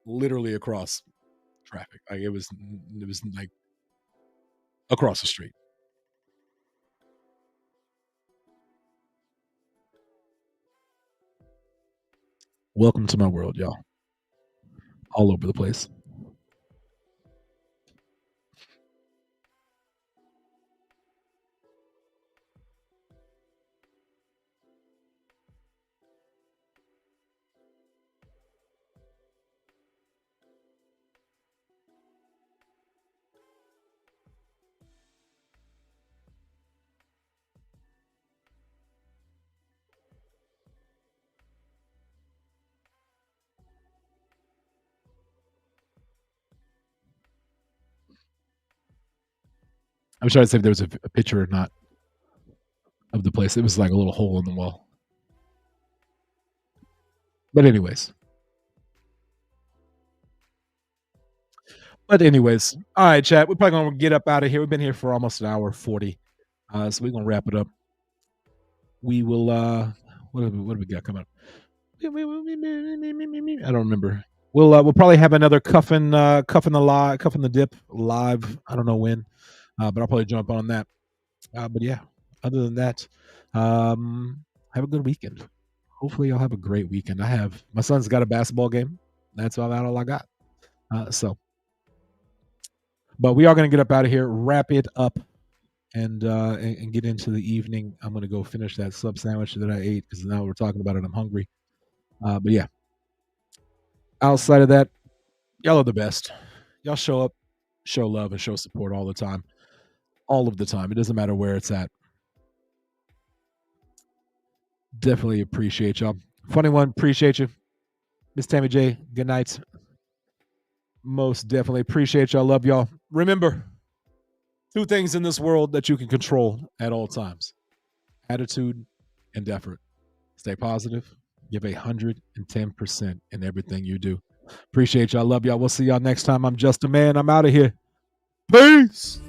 Literally across traffic. Like it was like across the street. Welcome to my world, y'all. all over the place. I'm trying to see if there was a picture or not of the place. It was like a little hole in the wall. But anyways. All right, chat. We're probably gonna get up out of here. We've been here for almost an hour 40. So we're gonna wrap it up. We will what do we got coming up? I don't remember. We'll probably have another cuffing the dip live. I don't know when. But I'll probably jump on that. But yeah, other than that, have a good weekend. Hopefully, y'all have a great weekend. My son's got a basketball game. That's all I got. But we are going to get up out of here, wrap it up, and get into the evening. I'm going to go finish that sub sandwich that I ate because now we're talking about it. I'm hungry. But yeah, outside of that, y'all are the best. Y'all show up, show love, and show support all the time. All of the time. It doesn't matter where it's at. Definitely appreciate y'all. Funny one, appreciate you. Miss Tammy J, good night. Most definitely appreciate y'all. Love y'all. Remember, 2 things in this world that you can control at all times: attitude and effort. Stay positive. Give 110% in everything you do. Appreciate y'all. Love y'all. We'll see y'all next time. I'm JustAman. I'm out of here. Peace.